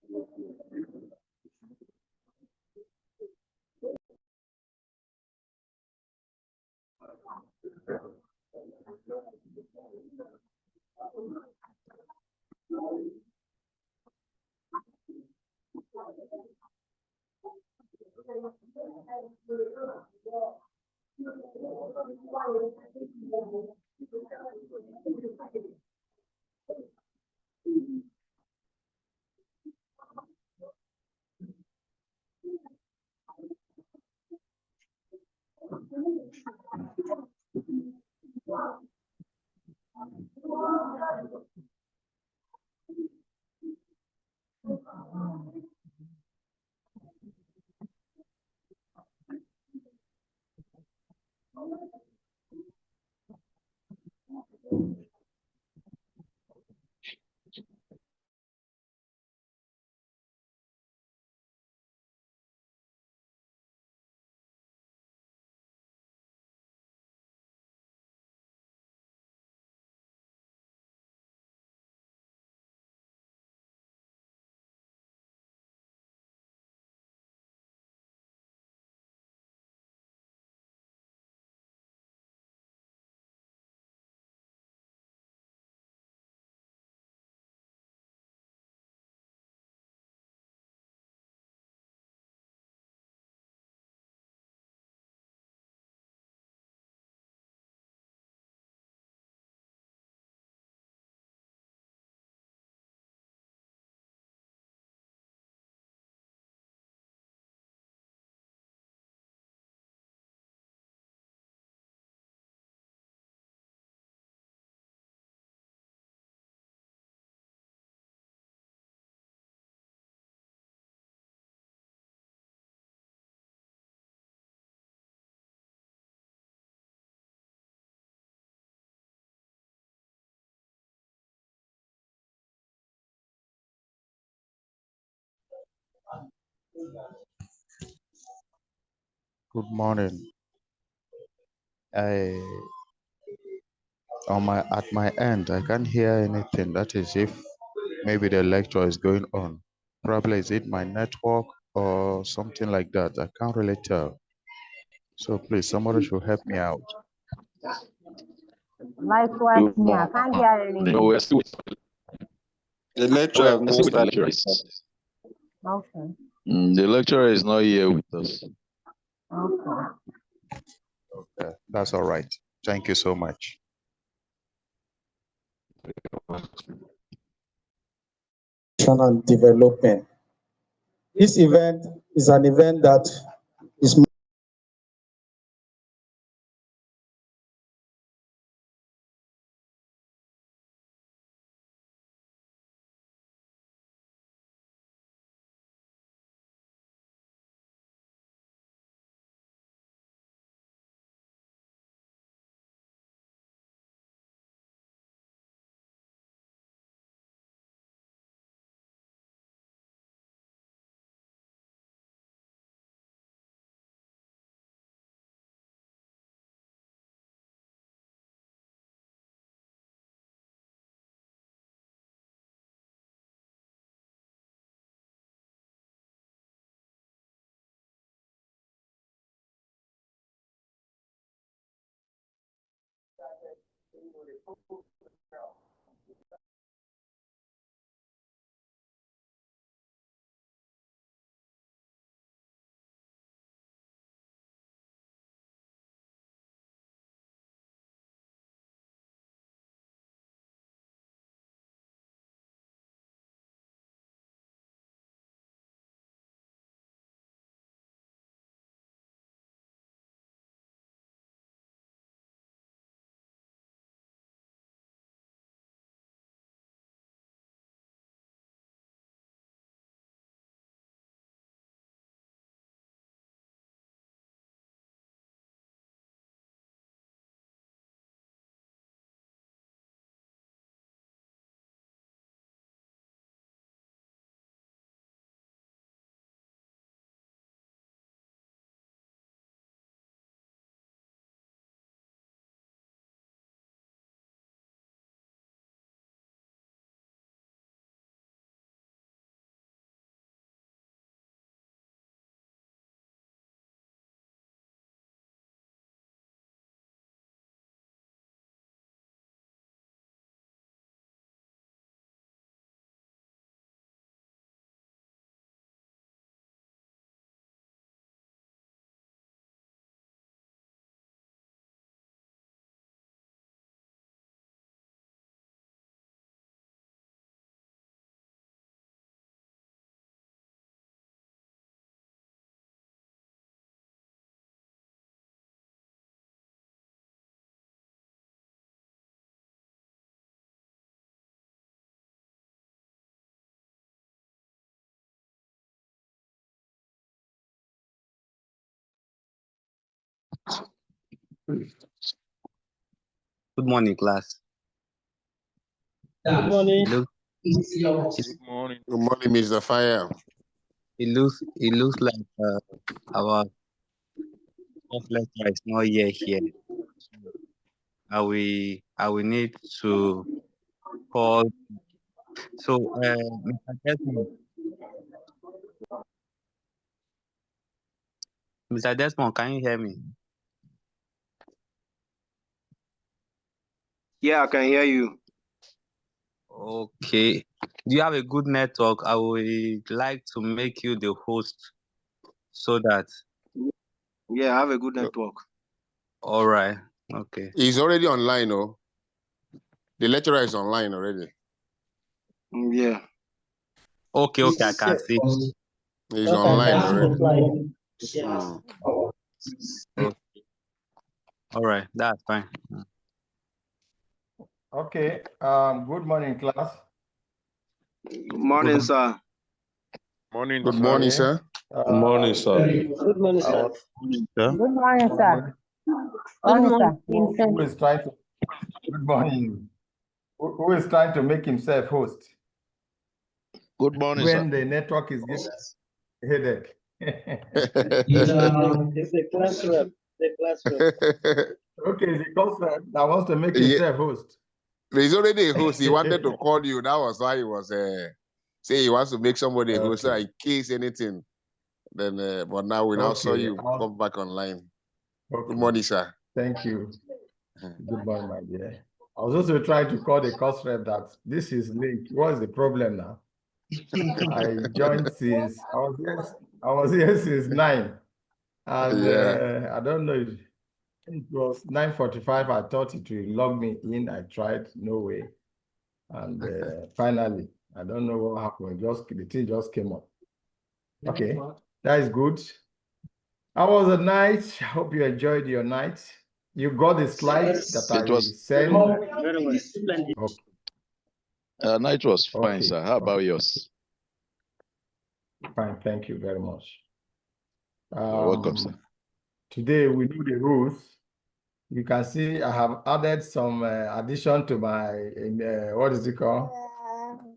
Good morning. I at my end, I can't hear anything. That is if maybe the lecture is going on. Probably is it my network or something like that. I can't really tell. So please, somebody should help me out. Likewise, me, I can't hear anything. No, we're still The lecturer have not with the started. lecturer. Okay. The lecturer is not here with us. Okay. Okay, that's all right. Thank you so much. And development. This event is an event that is Good morning, class. Good morning. Good morning. Good morning, Mr. Fire. It looks like our first lecture is not yet here. I will need to call. So, Mr. Desmond, can you hear me? Yeah, I can hear you. Okay. Do you have a good network? I would like to make you the host so that. Yeah, I have a good network. All right. Okay. He's already online, oh. The lecturer is online already. Yeah. Okay, I can see. He's online already. Okay. All right, that's fine. Okay. Good morning, class. Good morning, sir. Morning, Good sir. morning, sir. Good morning, sir. Good morning, sir. Good morning, sir. Morning, sir. Who is trying to? Good morning. Who is trying to make himself host Good morning, when sir. the network is giving headache? It's the class rep. Okay, the concept that wants to make himself host. He's already a host. He wanted to call you. That was why he was saying he wants to make somebody a host, so in case anything. Then, but now we now saw you come back online. Okay. Good morning, sir. Thank you. Good morning, my dear. I was also trying to call the cost rep that this is link. What is the problem now? I joined since I was here since 9, and I don't know. It was 9:45. I thought it will log me in. I tried, no way, and finally, I don't know what happened. The thing just came up. Okay, that is good. How was the night? I hope you enjoyed your night. You got the slides that I sent. Okay. Night was fine, sir. How about yours? Fine, thank you very much. You're welcome, sir. Today we do the rules. You can see I have added some addition to my what is it called?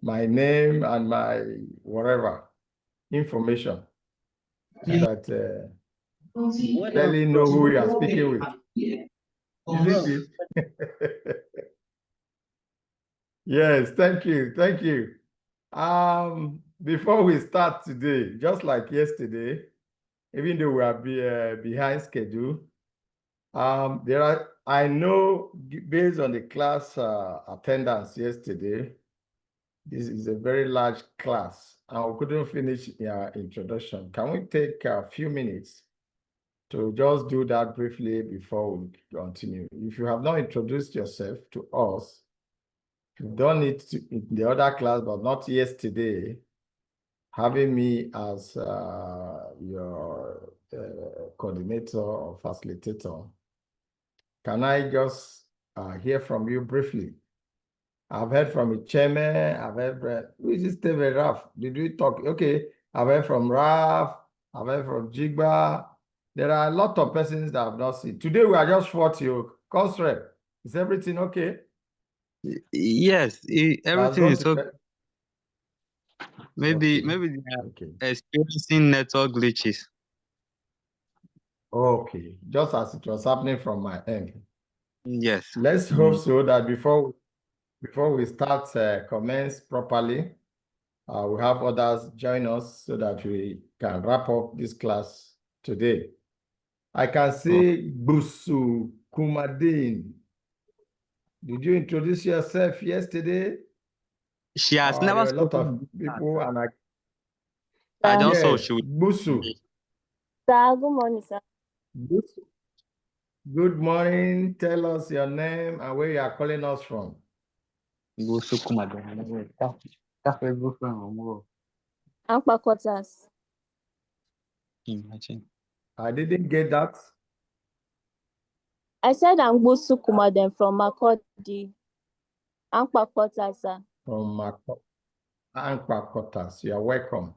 My name and my whatever information, so that really know who you are speaking with. Isn't it? Yes, thank you. Before we start today, just like yesterday, even though we are behind schedule, I know based on the class attendance yesterday, this is a very large class, and we couldn't finish your introduction. Can we take a few minutes to just do that briefly before we continue? If you have not introduced yourself to us, you've done it in the other class, but not yesterday, having me as your coordinator or facilitator. Can I just hear from you briefly? I've heard from the chairman. I've heard who is this David Raf? Did we talk? Okay, I've heard from Raf. I've heard from Jigba. There are a lot of persons that I've not seen. Today we are just 40. Consrep, is everything okay? Yes, everything is okay. Maybe they are experiencing network glitches. Okay, just as it was happening from my end. Yes. Let's hope so that before we start commence properly, we have others join us so that we can wrap up this class today. I can see Busu Kumadin. Did you introduce yourself yesterday? She has never a lot of people, and I don't know. She Busu. Sir, good morning, sir. Busu. Good morning. Tell us your name and where you are calling us from. Ankpa quarters. I didn't get that. I said I'm Busu Kumaden from Makodi. Ankpa quarters, sir. From Ankpa quarters. You are welcome.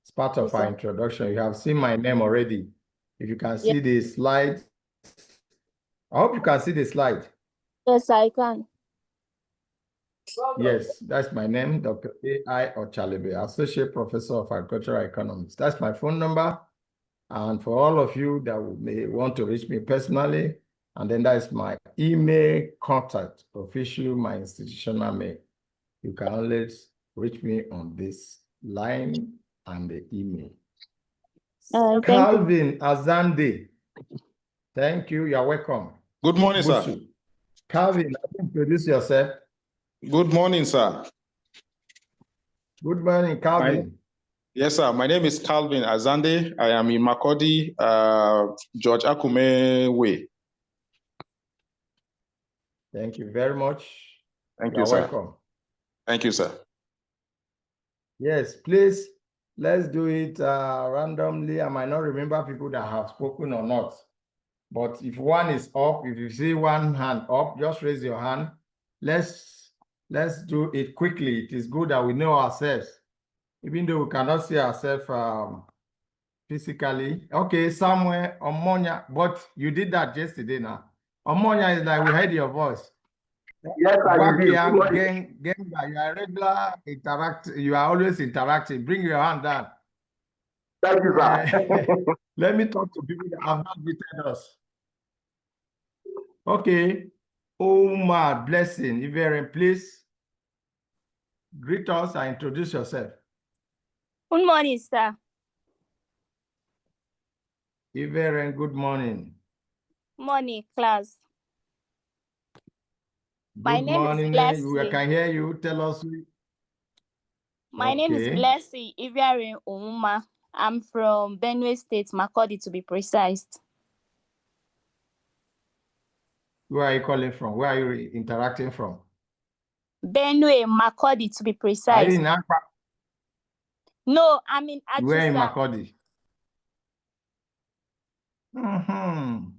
It's part of our introduction. You have seen my name already. If you can see the slide I hope you can see the slide. Yes, I can. Yes, that's my name, Dr. A.I. Ochalebe, Associate Professor of Agricultural Economics. That's my phone number. And for all of you that may want to reach me personally, and then that's my email contact, official, my institutional mail. You can always reach me on this line and the email. Calvin Azande. Thank you. You're welcome. Good morning, Busu. sir. Calvin, introduce yourself. Good morning, sir. Good morning, Calvin. Yes, sir. My name is Calvin Azande. I am in Makodi, George Akume Way. Thank you very much. Thank You're you, sir. welcome. Thank you, sir. Yes, please, let's do it randomly. I might not remember people that have spoken or not. But if one is up, if you see one hand up, just raise your hand. Let's do it quickly. It is good that we know ourselves, even though we cannot see ourselves physically. Okay, somewhere, Omonia, but you did that yesterday now. Omonia is like, we heard your voice. Yes, I did. You are regular you are always interacting. Bring your hand down. Thank you, sir. Let me talk to people that have not visited us. Okay. Omar Blessing, Iveren, please greet us and introduce yourself. Good morning, sir. Iveren, good morning. Morning, class. Good morning. We can hear you. Tell us. My name is Blessing Iveren Ouma. I'm from Benue State, Makodi to be precise. Where are you calling from? Where are you interacting from? Benue, Makodi to be precise. Are you in Akpa? No, I'm in Ajusa. Where in Makodi?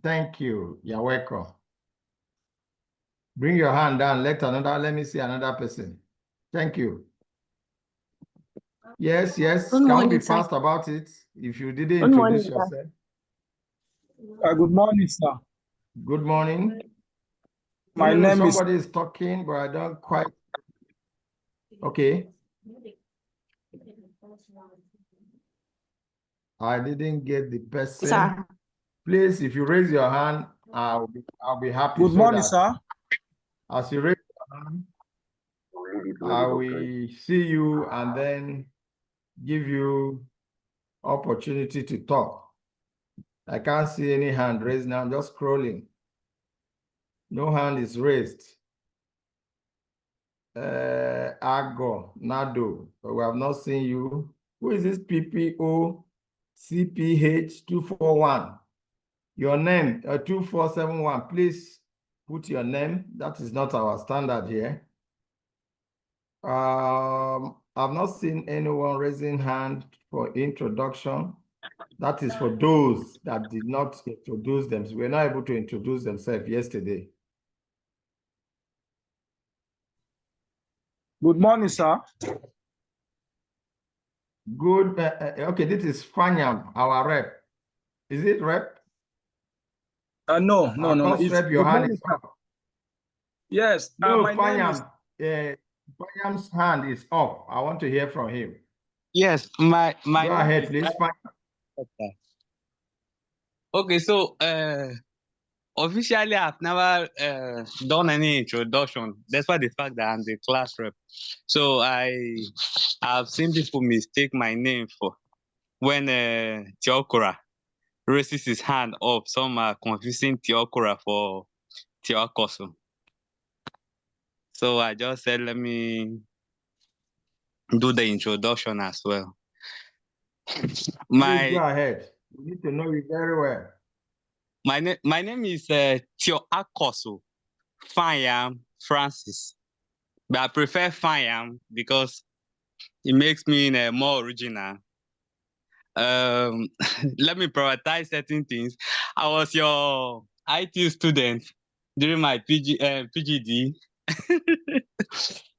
Thank you. You're welcome. Bring your hand down. Let me see another person. Thank you. Yes. Good morning, Can we be sir. fast about it if you didn't introduce yourself? Good morning, sir. Good morning. My name is... Somebody is talking, but I don't quite... Okay. I didn't get the person. Sir. Please, if you raise your hand, I'll be happy. Good morning, sir. As you raise your hand, I will see you and then give you opportunity to talk. I can't see any hand raised now. I'm just scrolling. No hand is raised. Ago, Nado, but we have not seen you. Who is this PPO CPH 241? Your name, 2471. Please put your name. That is not our standard here. I've not seen anyone raising hand for introduction. That is for those that did not introduce themselves. We were not able to introduce themselves yesterday. Good morning, sir. Good. Okay, this is Fanyam, our rep. Is it rep? No. It's rep, your hand is up. Yes. No, my Fanyam. Fanyam's hand is up. I want to hear from him. Yes, my Go ahead, please. Okay, so officially I've never done any introduction, despite the fact that I'm the class rep. So I've seen people mistake my name for when Teokura raises his hand up. Some are confusing Teokura for Teokosu. So I just said, let me do the introduction as well. Please go ahead. We need to know you very well. My name is Teokosu Fanyam Francis. But I prefer Fanyam because it makes me more original. Let me prioritize certain things. I was your IT student during my PGD.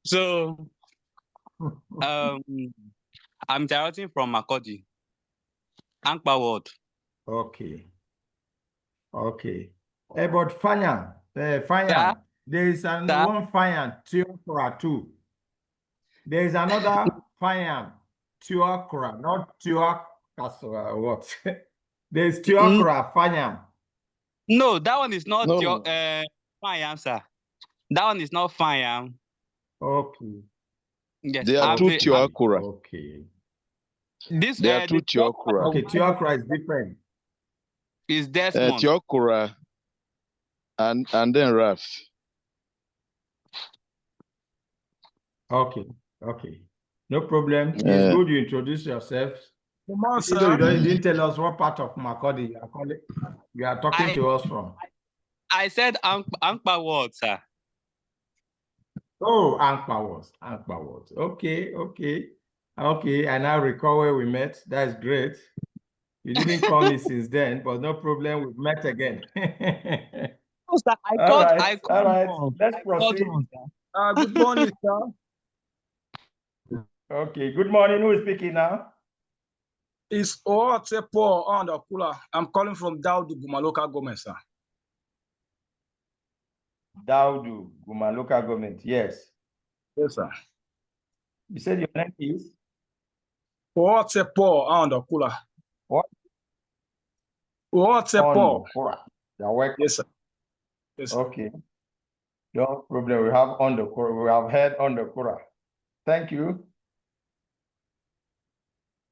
So I'm directing from Makodi, Ankpa Ward. Okay. But Fanyam, Fanyam, there is one Fanyam, Tiokra too. There is another Fanyam, Tiokra, not Tiokra, what? There is Tiokra, Fanyam. No, that one is not your Fanyam, sir. That one is not Fanyam. Okay. Yes, There are two Tiokra. Okay. There are two Tiokra. Okay, Tiokra is different. Is Desmond. Tiokra and then Raf. Okay. No problem. It's good you introduce yourself. Come on, Even sir. though you didn't tell us what part of Makodi you are talking to us from. I said Ankpa word, sir. Oh, Ankpa words. Okay. I now recall where we met. That's great. You didn't call me since then, but no problem. We've met again. Oh, sir, All right. Let's proceed. Good morning, sir. Okay, good morning. Who is speaking now? It's Otepo on the cooler. I'm calling from Daudu, Guma local government, sir. Daudu, Guma local government. Yes. Yes, sir. You said your name is? Otepo on the cooler. What? Otepo. You're welcome. Yes, sir. Yes, sir. Okay. No problem. We have on the Kura. We have heard on the Kura. Thank you.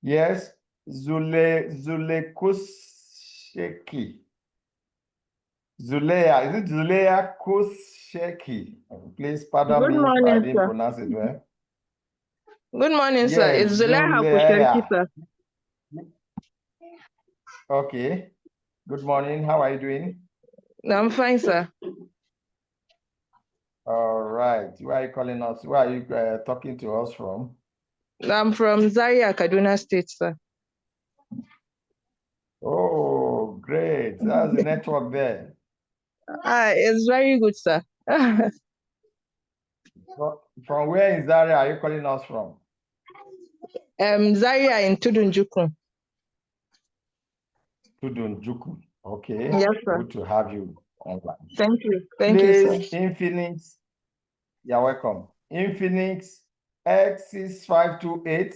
Yes. Zule Kusheki. Zulea. Is it Zulea Kusheki? Please pardon me if I didn't pronounce it well. Good morning, sir. It's Zulea Kusheki, sir. Okay. Good morning. How are you doing? I'm fine, sir. All right. Where are you calling us? Where are you talking to us from? I'm from Zaria, Kaduna State, sir. Oh, great. That's the network there. It's very good, sir. From where in Zaria are you calling us from? Zaria in Tudunjukun. Tudunjukun. Okay. Yes, sir. Good to have you online. Thank you. Please, Thank you, sir. Infinix. You're welcome. Infinix X6528.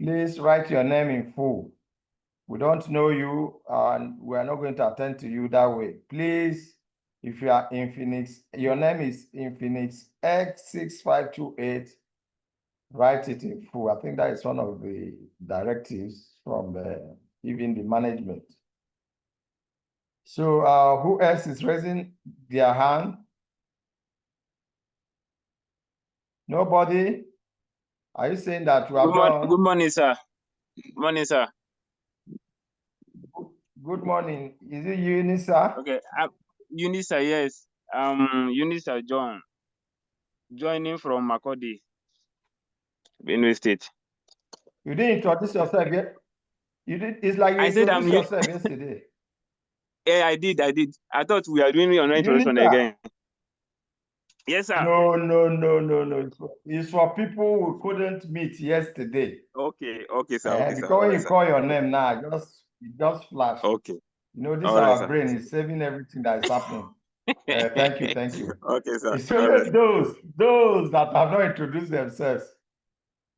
Please write your name in full. We don't know you and we are not going to attend to you that way. Please, if you are Infinix, your name is Infinix X6528. Write it in full. I think that is one of the directives from even the management. So who else is raising their hand? Nobody? Are you saying that you have done? Good morning, sir. Good morning, sir. Good morning. Is it Unisa? Okay, Unisa, yes. Unisa John, joining from Makodi, Benue State. You didn't introduce yourself yet? You did. It's like you introduced yourself yesterday. Yeah, I did. I thought we are doing your introduction again. Yes, sir. No. It's for people who couldn't meet yesterday. Okay, sir. Okay, because sir. when you call your name now, it just flash. Okay. You know, this All right, our sir. brain is saving everything that is happening. Thank you. Okay, sir. So right. those that have not introduced themselves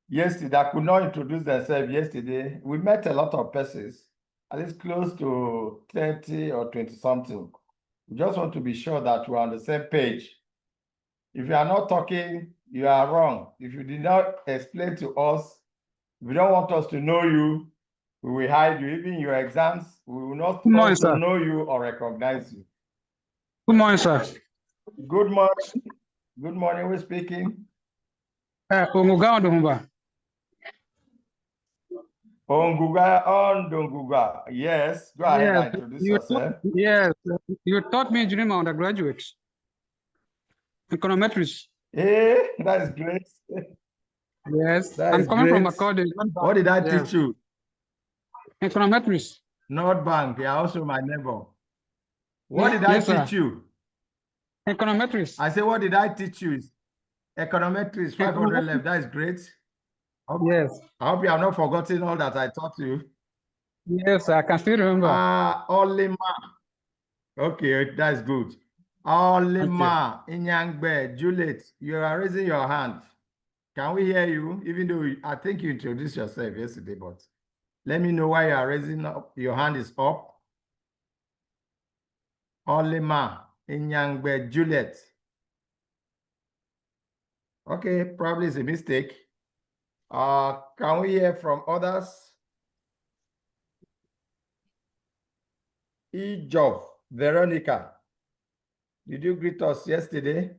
yesterday, that could not introduce themselves yesterday, we met a lot of persons, at least close to 30 or 20 something. We just want to be sure that we're on the same page. If you are not talking, you are wrong. If you did not explain to us, if you don't want us to know you, we will hide you. Even your exams, we will not also know you or recognize you. Good morning, sir. Good morning. Good morning. Who's speaking? Onguga. Onguga. Yes. Go ahead and introduce yourself. Yes. You taught me during my undergraduate. Econometrics. Hey, that is great. Yes. I'm coming from Makodi. What did I teach you? Econometrics. North Bank. You're also my neighbor. What did I teach you? Econometrics. I say, what did I teach you? Econometrics, 500 left. That is great. Yes. I hope you have not forgotten all that I taught you. Yes, I can still remember. Olima. Okay, that's good. Olima, Inyangbe, Juliet, you are raising your hand. Can we hear you? Even though I think you introduced yourself yesterday, but let me know why you are raising up. Your hand is up. Olima, Inyangbe, Juliet. Okay, probably it's a mistake. Can we hear from others? Ejov, Veronica, did you greet us yesterday?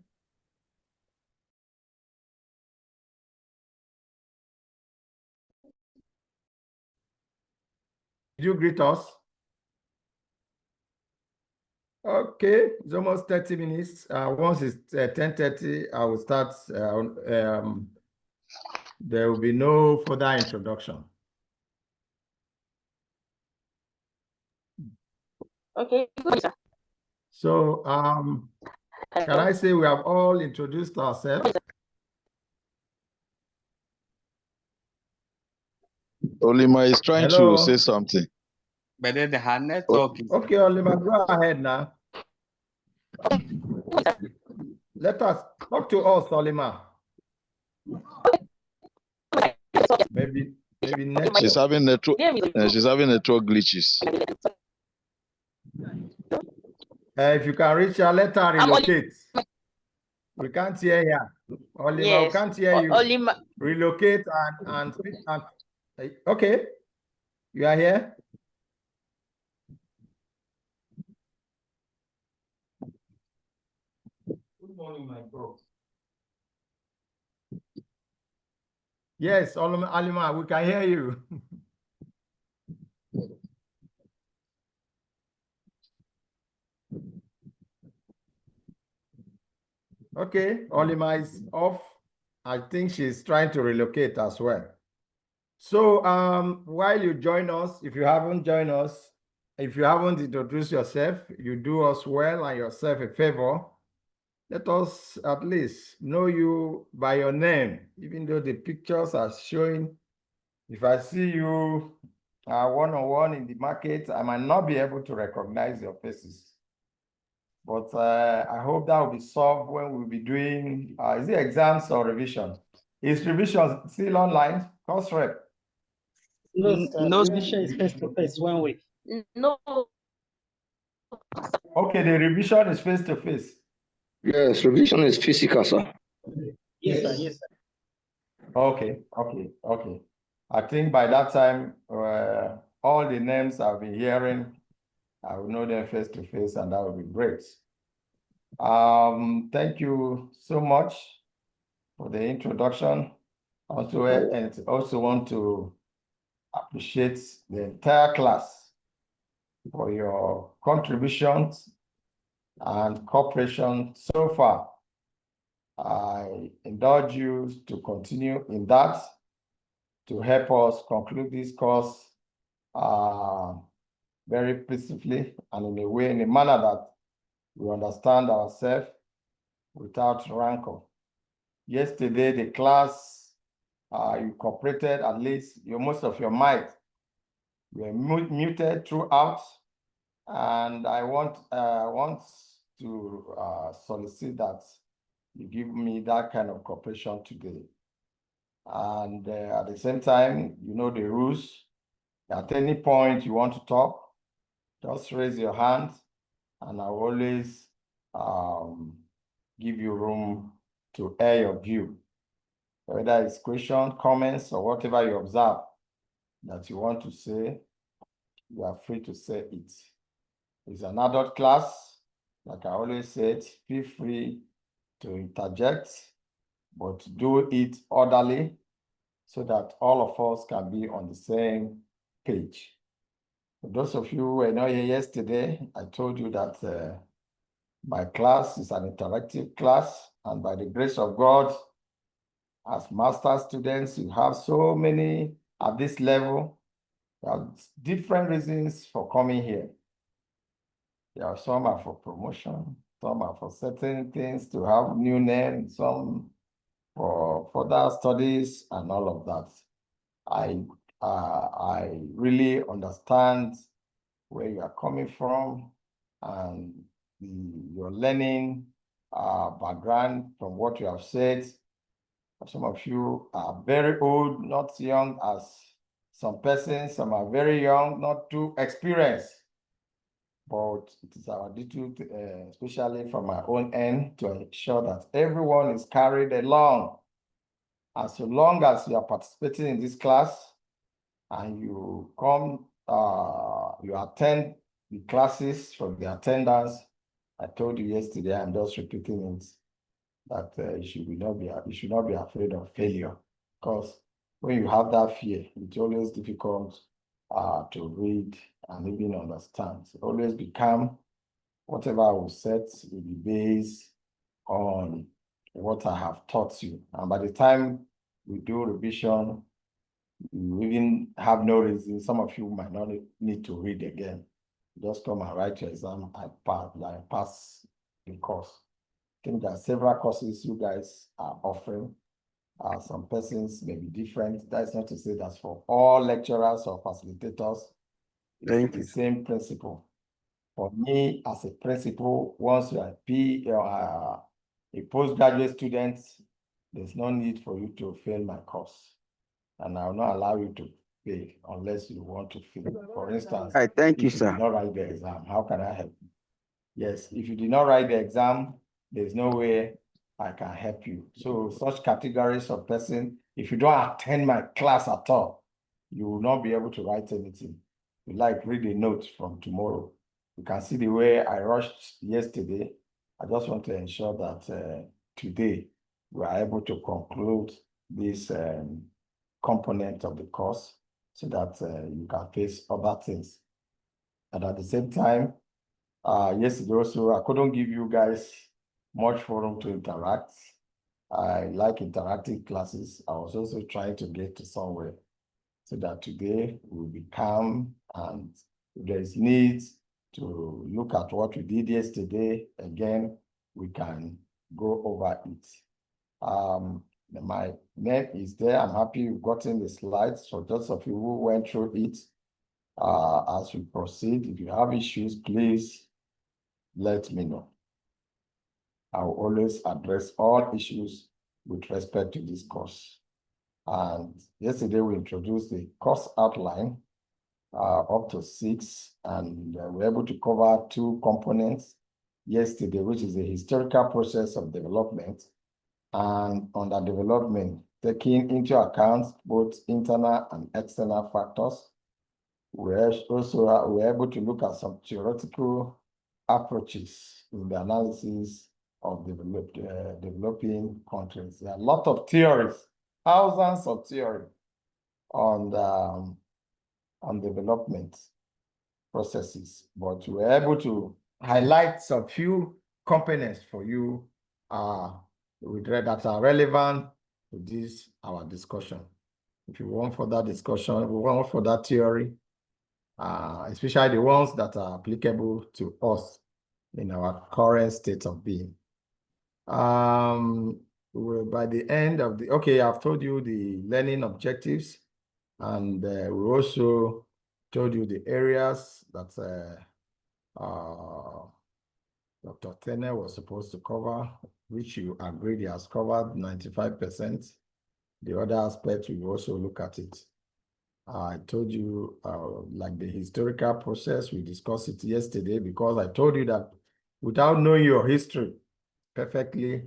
Did you greet us? Okay, it's almost 30 minutes. Once it's 10:30, I will start. There will be no further introduction. Okay. So, can I say we have all introduced ourselves? Olima is trying to say something. But then the hard network is... Okay, Olima, go ahead now. Let us talk to us, Olima. Maybe network. She's having network. She's having network glitches. If you can reach her, let her relocate. We can't hear you. Olima, Yes. we can't hear you. Olima. Relocate and speak. Okay, you are here. Good morning, my bro. Yes, Olima, we can hear you. Okay, Olima is off. I think she's trying to relocate as well. So while you join us, if you haven't joined us, if you haven't introduced yourself, you do us well and yourself a favor. Let us at least know you by your name, even though the pictures are showing. If I see you one-on-one in the market, I might not be able to recognize your faces. But I hope that will be solved when we'll be doing, is it exams or revision? Is revision still online? Course rep? No, sir. Revision is face-to-face 1 week. No. Okay, the revision is face-to-face. Yes, revision is physical, sir. Yes, sir. Yes, sir. Okay. I think by that time, all the names I've been hearing, I will know them face-to-face, and that will be great. Thank you so much for the introduction. And also want to appreciate the entire class for your contributions and cooperation so far. I indulge you to continue in that to help us conclude this course very peacefully and in a manner that we understand ourselves without rancor. Yesterday, the class, you cooperated, at least most of your mic were muted throughout. And I want to solicit that you give me that kind of cooperation today. And at the same time, you know the rules. At any point you want to talk, just raise your hand, and I'll always give you room to air your view. Whether it's questions, comments, or whatever you observe that you want to say, you are free to say it. It's an adult class. Like I always said, feel free to interject, but do it orderly so that all of us can be on the same page. For those of you who were not here yesterday, I told you that my class is an interactive class, and by the grace of God, as master students, you have so many at this level. There are different reasons for coming here. Some are for promotion, some are for certain things, to have new names, some for further studies and all of that. I really understand where you are coming from, and your learning background from what you have said. Some of you are very old, not young as some persons. Some are very young, not too experienced. But it is our duty, especially from my own end, to ensure that everyone is carried along. As long as you are participating in this class and you come, you attend the classes from the attendance. I told you yesterday, I'm just repeating it, that you should not be afraid of failure, because when you have that fear, it's always difficult to read and even understand. So always become whatever I will set will be based on what I have taught you. And by the time we do revision, you even have no reason. Some of you might not need to read again. Just come and write your exam and pass the course. I think there are several courses you guys are offering. Some persons may be different. That's not to say that's for all lecturers or facilitators. It's the same principle. For me, as a principal, once you are a postgraduate student, there's no need for you to fail my course. And I will not allow you to fail unless you want to fail. For instance, thank you, if you did sir. not write the exam, how can I help you? Yes, if you did not write the exam, there's no way I can help you. So such categories of person, if you don't attend my class at all, you will not be able to write anything. You like read a note from tomorrow. You can see the way I rushed yesterday. I just want to ensure that today we are able to conclude this component of the course so that you can face other things. And at the same time, yesterday also, I couldn't give you guys much forum to interact. I like interactive classes. I was also trying to get to somewhere so that today we'll be calm, and if there is need to look at what we did yesterday, again, we can go over it. My name is there. I'm happy you've gotten the slides. For those of you who went through it, as we proceed, if you have issues, please let me know. I will always address all issues with respect to this course. And yesterday we introduced the course outline up to 6, and we're able to cover 2 components yesterday, which is the historical process of development, and under development, taking into account both internal and external factors. We're able to look at some theoretical approaches in the analysis of developing countries. There are a lot of theories, thousands of theory on development processes, but we're able to highlight some few components for you that are relevant to this, our discussion. If you want further discussion, we want further theory, especially the ones that are applicable to us in our current state of being. By the end of I've told you the learning objectives, and we also told you the areas that Dr. Tene was supposed to cover, which you agreed he has covered 95%. The other aspect, we also look at it. I told you, like the historical process, we discussed it yesterday, because I told you that without knowing your history perfectly,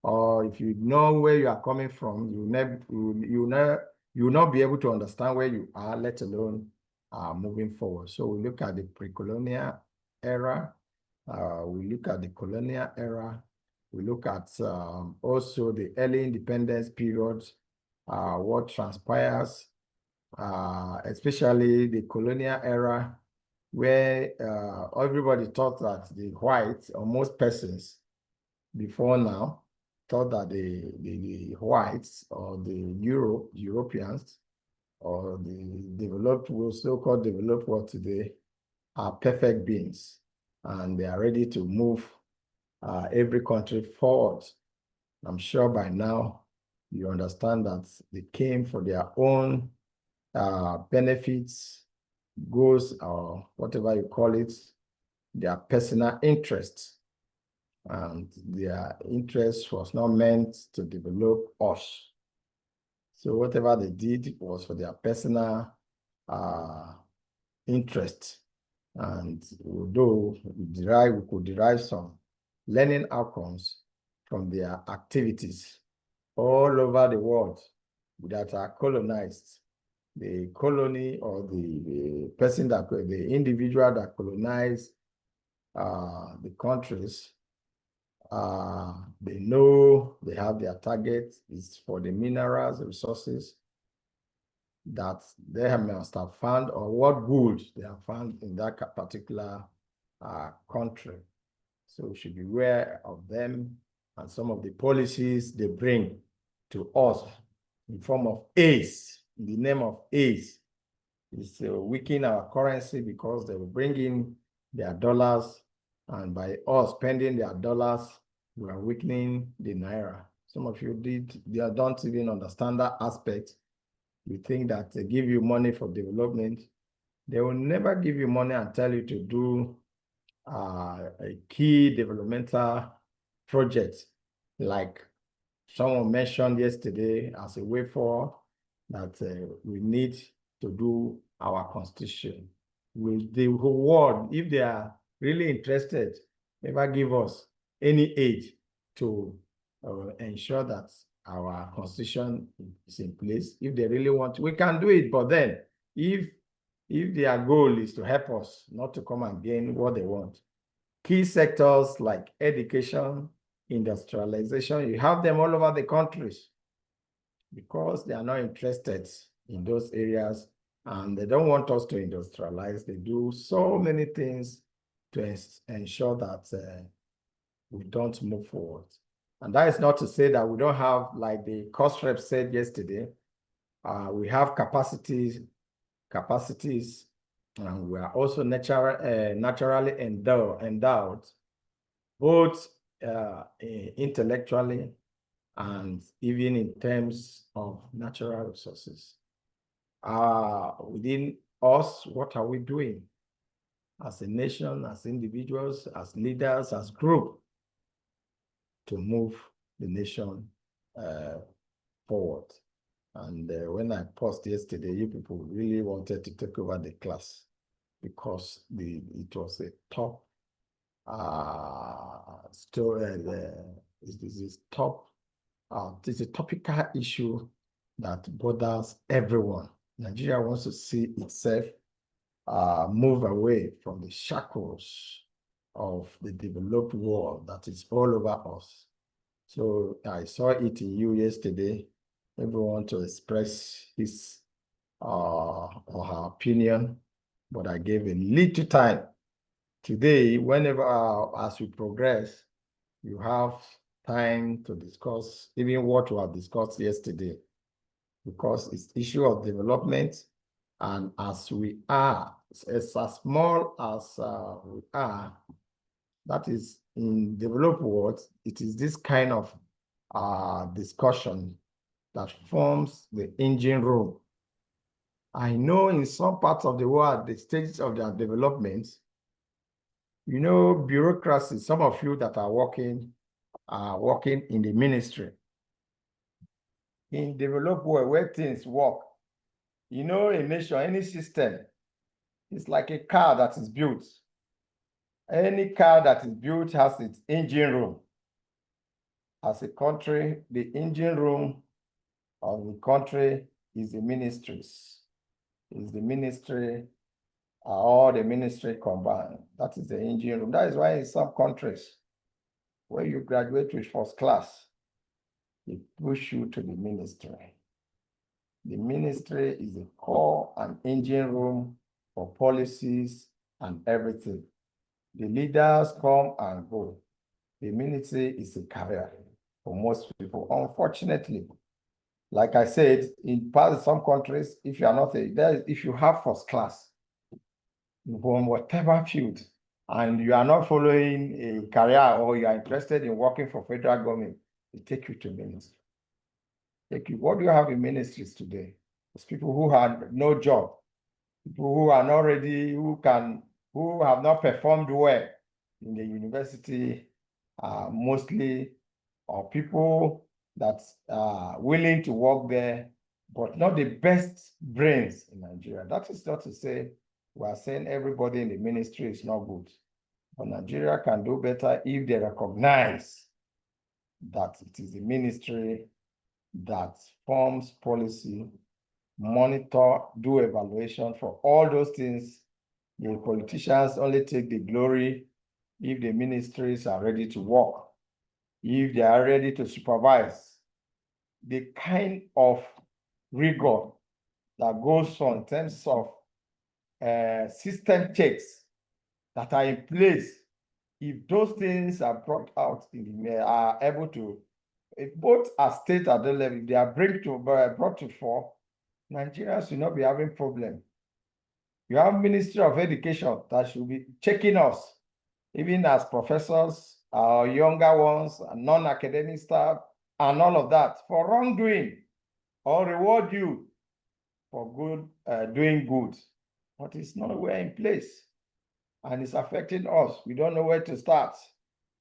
or if you know where you are coming from, you will not be able to understand where you are, let alone moving forward. So we look at the pre-colonial era, we look at the colonial era, we look at also the early independence period, what transpires, especially the colonial era, where everybody thought that the whites, or most persons before now, thought that the whites or the Europeans or the developed, so-called developed world today, are perfect beings, and they are ready to move every country forward. I'm sure by now you understand that they came for their own benefits, goals, or whatever you call it, their personal interests. And their interest was not meant to develop us. So whatever they did was for their personal interest. And although we could derive some learning outcomes from their activities all over the world that are colonized, the colony or the person that, the individual that colonized the countries, they know they have their target is for the minerals, resources that they must have found, or what good they have found in that particular country. So we should be aware of them and some of the policies they bring to us in form of aids, in the name of aids. It's weakening our currency because they will bring in their dollars, and by us spending their dollars, we are weakening the naira. Some of you don't even understand that aspect. You think that they give you money for development. They will never give you money and tell you to do a key developmental project like someone mentioned yesterday as a way forward, that we need to do our constitution. Will the whole world, if they are really interested, never give us any aid to ensure that our constitution is in place? If they really want, we can do it. But then, if their goal is to help us, not to come and gain what they want, key sectors like education, industrialization, you have them all over the countries because they are not interested in those areas and they don't want us to industrialize. They do so many things to ensure that we don't move forward. And that is not to say that we don't have, like the cost rep said yesterday, we have capacities, and we are also naturally endowed, both intellectually and even in terms of natural resources. Within us, what are we doing as a nation, as individuals, as leaders, as group, to move the nation forward? And when I paused yesterday, you people really wanted to take over the class because it was a top story. It's a topical issue that bothers everyone. Nigeria wants to see itself move away from the shackles of the developed world that is all over us. So I saw it in you yesterday. Everyone to express his or her opinion, but I gave a little time. Today, whenever as we progress, you have time to discuss even what we have discussed yesterday, because it's issue of development. And as we are, as small as we are, that is in developed world, it is this kind of discussion that forms the engine room. I know in some parts of the world, the stages of their development, you know, bureaucracy, some of you that are working in the ministry. In developed world where things work, you know, a nation, any system, it's like a car that is built. Any car that is built has its engine room. As a country, the engine room of the country is the ministries. Is the ministry, or the ministry combined. That is the engine room. That is why in some countries, where you graduate with first class, they push you to the ministry. The ministry is a core and engine room for policies and everything. The leaders come and go. The ministry is a career for most people. Unfortunately, like I said, in some countries, if you are not if you have first class from whatever field, and you are not following a career or you are interested in working for federal government, they take you to ministry. What do you have in ministries today? It's people who had no job, people who are not ready, who have not performed well in the university are mostly or people that are willing to work there, but not the best brains in Nigeria. That is not to say we are saying everybody in the ministry is not good. But Nigeria can do better if they recognize that it is the ministry that forms policy, monitor, do evaluation for all those things. The politicians only take the glory if the ministries are ready to work, if they are ready to supervise. The kind of rigor that goes on in terms of system checks that are in place, if those things are brought out, are able to, if both at state at the level, if they are brought to fore, Nigerians will not be having problem. You have Ministry of Education that should be checking us, even as professors, our younger ones, non-academic staff, and all of that for wrongdoing, or reward you for good doing good. But it's nowhere in place, and it's affecting us. We don't know where to start.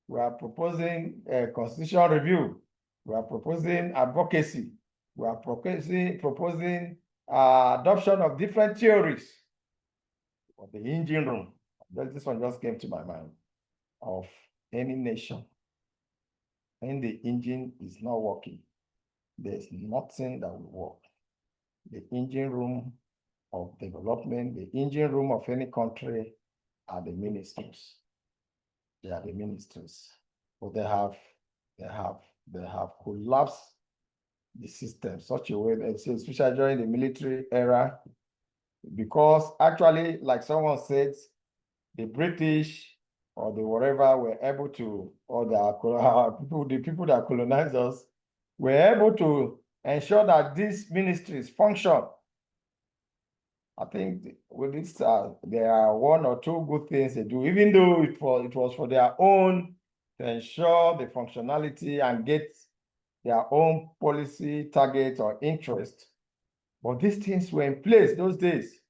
We are proposing a constitutional review. We are proposing advocacy. We are proposing adoption of different theories of the engine room. This one just came to my mind of any nation. When the engine is not working, there's nothing that will work. The engine room of development, the engine room of any country are the ministers. They are the ministers. But they have collapsed the system such a way that, especially during the military era, because actually, like someone said, the British or the whatever were able to, or the people that colonized us were able to ensure that these ministries function. I think with this, there are one or two good things they do, even though it was for their own, to ensure the functionality and get their own policy target or interest. But these things were in place those days.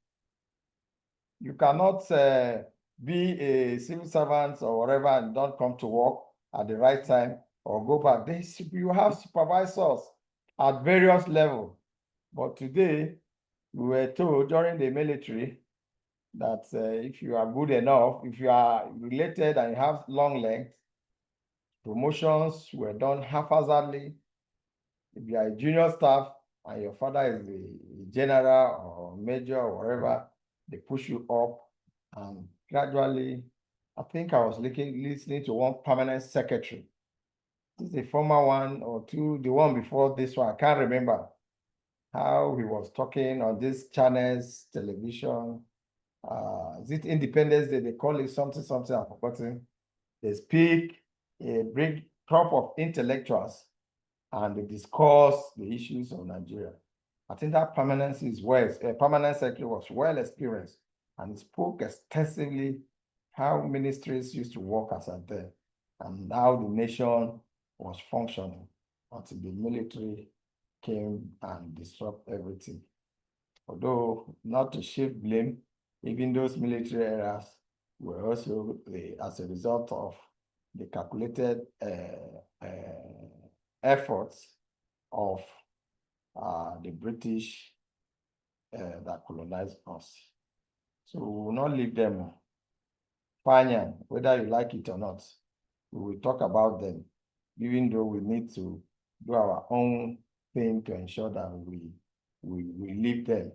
You cannot be a civil servant or whatever and don't come to work at the right time or go back. You have supervisors at various levels. But today, we were told during the military that if you are good enough, if you are related and you have long legs, promotions were done haphazardly. If you are a junior staff and your father is a general or major or whatever, they push you up, and gradually, I think I was listening to one permanent secretary. This is a former one or two, the one before this one, I can't remember how he was talking on these channels, television. Is it Independence Day? They call it something, I've forgotten. They speak, a big crop of intellectuals, and they discuss the issues of Nigeria. I think that permanent secretary was well experienced, and he spoke extensively how ministries used to work as at then, and how the nation was functioning until the military came and disrupted everything. Although not to shift blame, even those military eras were also as a result of the calculated efforts of the British that colonized us. So we will not leave them fine, whether you like it or not. We will talk about them, even though we need to do our own thing to ensure that we leave them.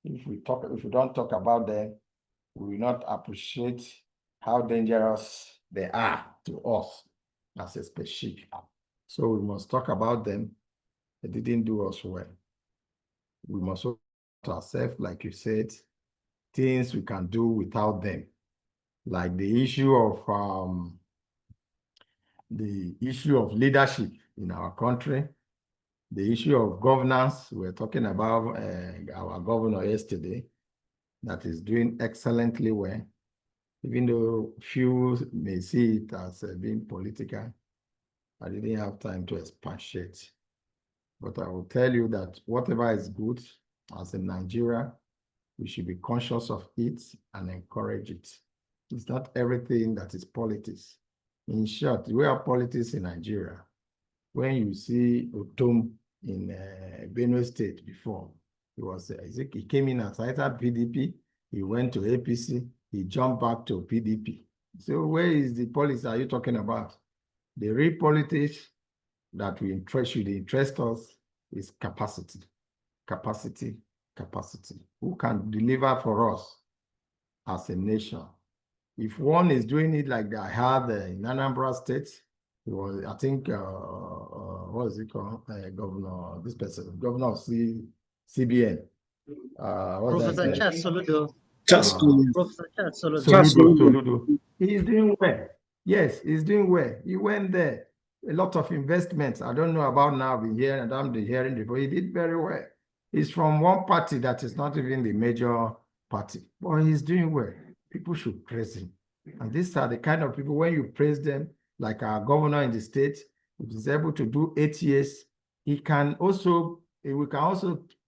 If we don't talk about them, we will not appreciate how dangerous they are to us as a species. So we must talk about them. They didn't do us well. We must also ourselves, like you said, things we can do without them, like the issue of leadership in our country, the issue of governance. We're talking about our governor yesterday that is doing excellently well, even though few may see it as being political. I didn't have time to expatiate. But I will tell you that whatever is good, as in Nigeria, we should be conscious of it and encourage it. It's not everything that is politics. In short, we have politics in Nigeria. When you see Otom in Benue State before, he came in as either PDP, he went to APC, he jumped back to PDP. So where is the politics are you talking about? The real politics that should interest us is capacity, capacity, capacity. Who can deliver for us as a nation? If one is doing it like I had in Anambra State, it was, I think, what is it called? Governor, this person, Governor of CBN. Professor Charles Soludo. Professor Charles Soludo. Soludo. He's doing well. Yes, he's doing well. He went there. A lot of investments. I don't know about now. I've been hearing and I'm hearing it, but he did very well. He's from one party that is not even the major party, but he's doing well. People should praise him. And these are the kind of people, when you praise them, like our governor in the state, if he's able to do 8 years, we can also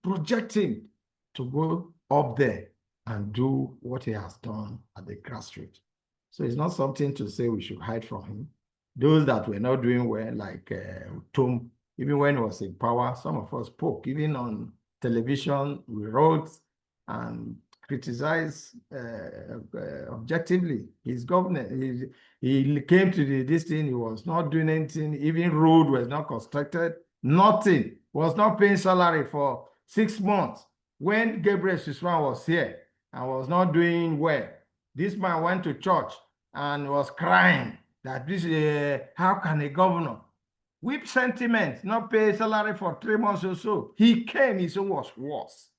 project him to go up there and do what he has done at the grassroots. So it's not something to say we should hide from him. Those that were not doing well, like Tom, even when he was in power, some of us spoke, even on television, we wrote and criticized objectively his government. He came to this thing, he was not doing anything, even road was not constructed, nothing, was not paying salary for 6 months. When Gabriel Siswan was here and was not doing well, this man went to church and was crying that this how can a governor with sentiment not pay salary for 3 months or so? He came, his own was worse.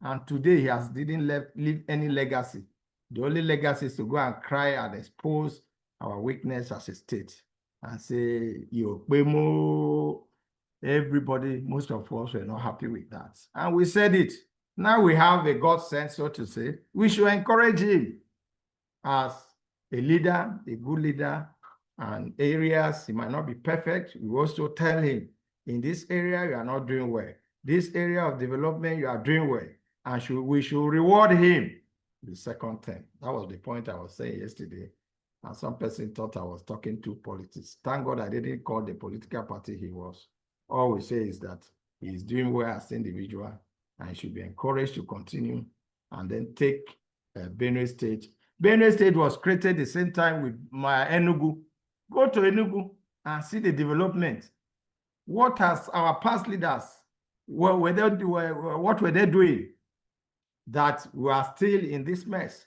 And today he didn't leave any legacy. The only legacy is to go and cry and expose our weakness as a state and say, everybody, most of us were not happy with that. And we said it. Now we have a God sense, so to say. We should encourage him as a leader, a good leader, and areas he might not be perfect. We also tell him, in this area, you are not doing well. This area of development, you are doing well. And we should reward him. The second thing. That was the point I was saying yesterday. And some person thought I was talking to politics. Thank God I didn't call the political party he was. All we say is that he is doing well as an individual and should be encouraged to continue and then take Benue State. Benue State was created the same time with my Enugu. Go to Enugu and see the development. What has our past leaders, what were they doing that we are still in this mess?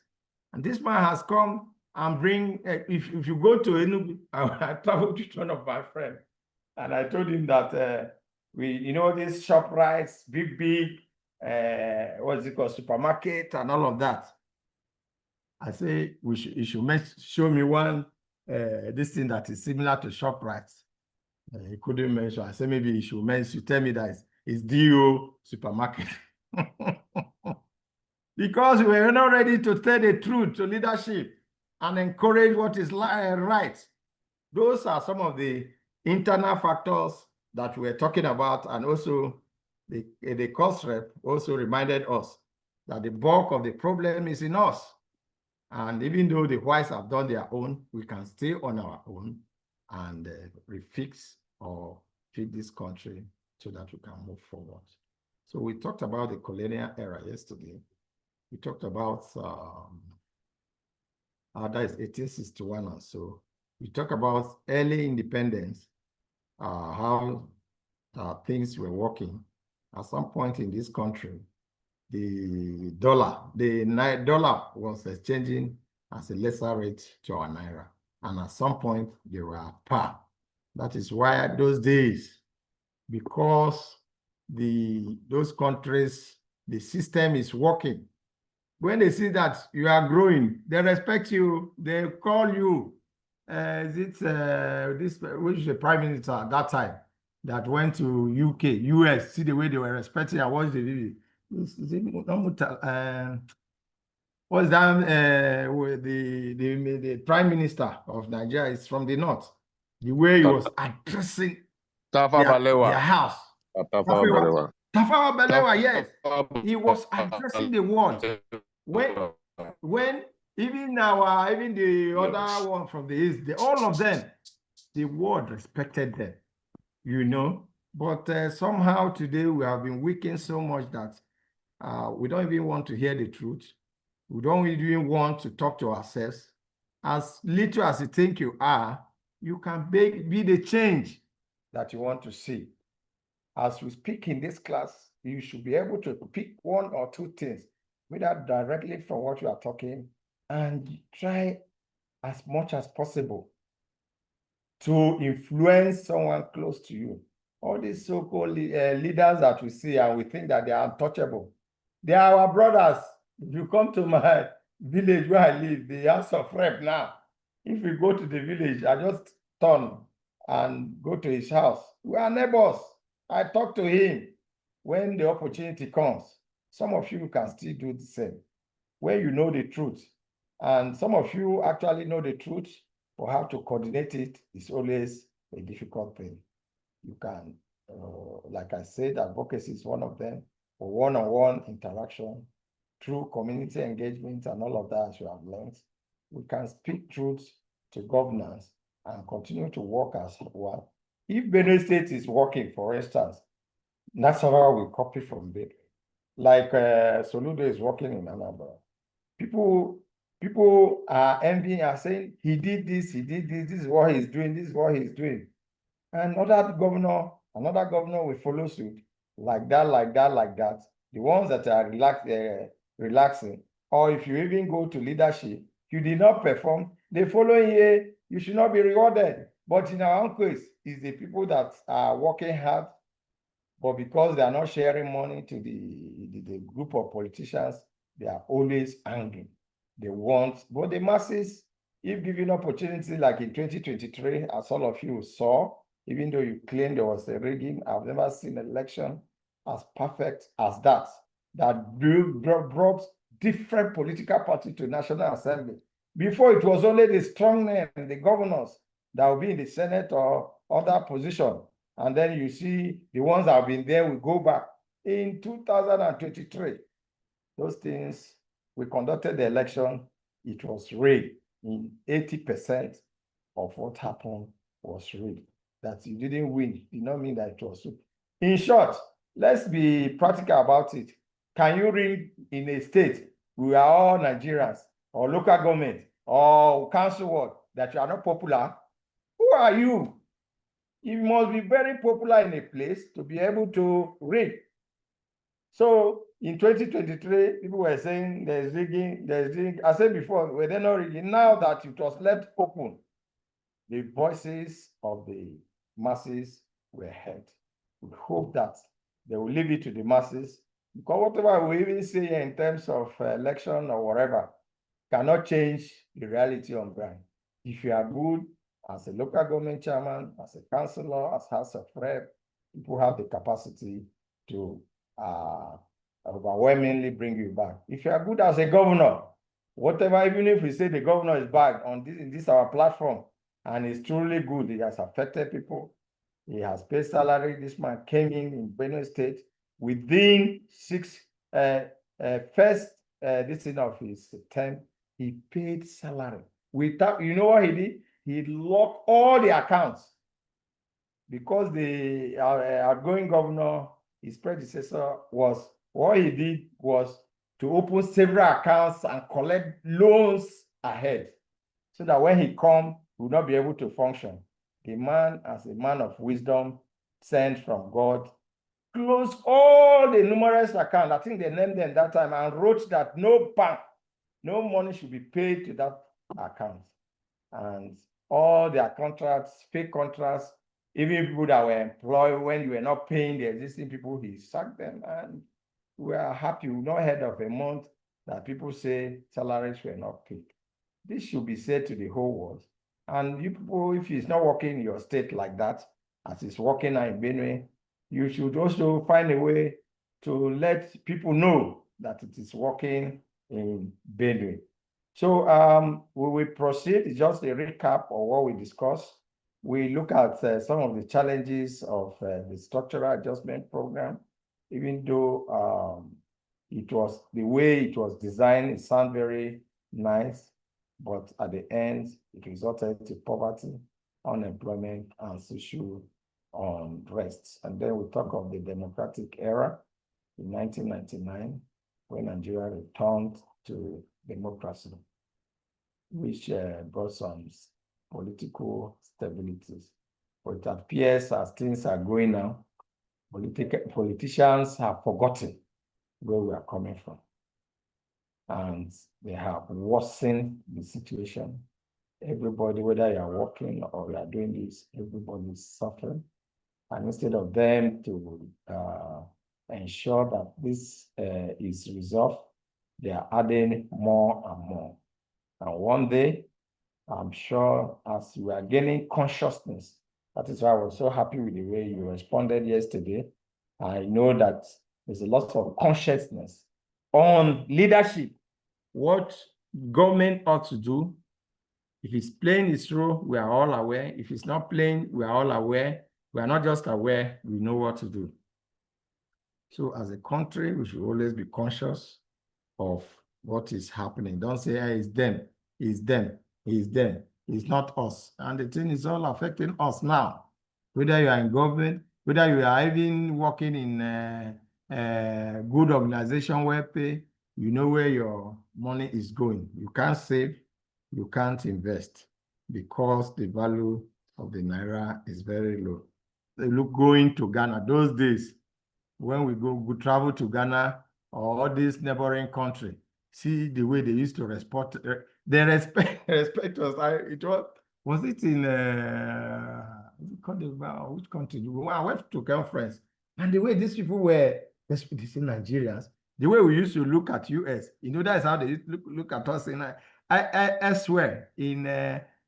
And this man has come and bring, if you go to Enugu, I traveled with one of my friends, and I told him that these shop rights, big, what's it called, supermarket and all of that. I say, you should show me one, this thing that is similar to shop rights. He couldn't mention. I said, maybe you should tell me that it's DO supermarket. Because we are not ready to tell the truth to leadership and encourage what is right. Those are some of the internal factors that we're talking about. And also the cost rep also reminded us that the bulk of the problem is in us. And even though the whites have done their own, we can stay on our own and refix or fix this country so that we can move forward. So we talked about the colonial era yesterday. We talked about, that is 1861 or so. We talked about early independence, how things were working. At some point in this country, the dollar was exchanging as a lesser rate to our naira. And at some point, they were at par. That is why those days, because those countries, the system is working. When they see that you are growing, they respect you, they call you. Which is the prime minister at that time that went to UK, US, see the way they were respecting and watch the video. What's that? With the prime minister of Nigeria is from the north. The way he was addressing their house. Tafawa Balewa, yes. He was addressing the world. When Even the other one from the east, all of them, the world respected them, you know. But somehow today we have been weakened so much that we don't even want to hear the truth. We don't even want to talk to ourselves. As little as you think you are, you can be the change that you want to see. As we speak in this class, you should be able to pick one or two things, whether directly from what you are talking, and try as much as possible to influence someone close to you. All these so-called leaders that we see and we think that they are untouchable, they are our brothers. If you come to my village where I live, the House of Rep now, if you go to the village, I just turn and go to his house. We are neighbors. I talk to him when the opportunity comes. Some of you can still do the same when you know the truth. And some of you actually know the truth, but how to coordinate it is always a difficult thing. You can, like I said, advocacy is one of them, for one-on-one interaction, through community engagement and all of that, as you have learned. We can speak truth to governance and continue to work as one. If Benue State is working, for instance, Nasarawa will copy from Benue. Like Soludo is working in Anambra. People are envying, are saying, he did this, this is what he's doing, this is what he's doing. And another governor will follow suit, like that. The ones that are relaxing, or if you even go to leadership, you did not perform, the following year, you should not be rewarded. But in our own case, it's the people that are working hard, but because they are not sharing money to the group of politicians, they are always angry. They want, but the masses, if given opportunity like in 2023, as all of you saw, even though you claim there was a rigging, I've never seen an election as perfect as that brought different political parties to National Assembly. Before, it was only the strong men, the governors, that will be in the Senate or other position. And then you see the ones that have been there will go back. In 2023, those things, we conducted the election, it was rigged. In 80% of what happened was rigged. That you didn't win did not mean that it was rigged. In short, let's be practical about it. Can you rig in a state, we are all Nigerians, or local government, or council ward, that you are not popular? Who are you? You must be very popular in a place to be able to rig. So in 2023, people were saying there's rigging. I said before, were they not rigging? Now that it was left open, the voices of the masses were heard. We hope that they will leave it to the masses, because whatever we even say in terms of election or whatever cannot change the reality on ground. If you are good as a local government chairman, as a councillor, as House of Rep, people have the capacity to overwhelmingly bring you back. If you are good as a governor, whatever, even if we say the governor is bad in this our platform, and it's truly good, he has affected people, he has paid salary. This man came in Benue State within first this thing of his term, he paid salary. Without, you know what he did? He locked all the accounts, because the outgoing governor, his predecessor, what he did was to open several accounts and collect loans ahead, so that when he come, he will not be able to function. The man, as a man of wisdom sent from God, closed all the numerous accounts, I think they named them that time, and wrote that no bank, no money should be paid to that account. And all their contracts, fake contracts, even people that were employed when you were not paying the existing people, he sacked them. And we are happy. We've not heard of a month that people say salaries were not paid. This should be said to the whole world. And you people, if it's not working in your state like that, as it's working now in Benue, you should also find a way to let people know that it is working in Benue. So we will proceed. It's just a recap of what we discussed. We look at some of the challenges of the structural adjustment program, even though it was the way it was designed, it sounds very nice, but at the end, it resulted to poverty, unemployment, and social unrest. And then we talk of the democratic era in 1999, when Nigeria returned to democracy, which brought some political stabilities. But it appears as things are going now, politicians have forgotten where we are coming from. And they have worsened the situation. Everybody, whether you are working or you are doing this, everybody is suffering. And instead of them to ensure that this is resolved, they are adding more and more. And one day, I'm sure as we are gaining consciousness, that is why I was so happy with the way you responded yesterday. I know that there's a lot of consciousness on leadership, what government ought to do. If it's playing its role, we are all aware. If it's not playing, we are all aware. We are not just aware, we know what to do. So as a country, we should always be conscious of what is happening. Don't say, hey, it's them, it's them, it's them. It's not us. And the thing is all affecting us now. Whether you are in government, whether you are even working in a good organization where pay, you know where your money is going. You can't save, you can't invest because the value of the Naira is very low. They look going to Ghana those days, when we travel to Ghana or all these neighboring country, see the way they used to respect. They respect us. Was it in which country? I went to conference, and the way these people were, especially Nigerians, the way we used to look at US, that's how they look at us in elsewhere in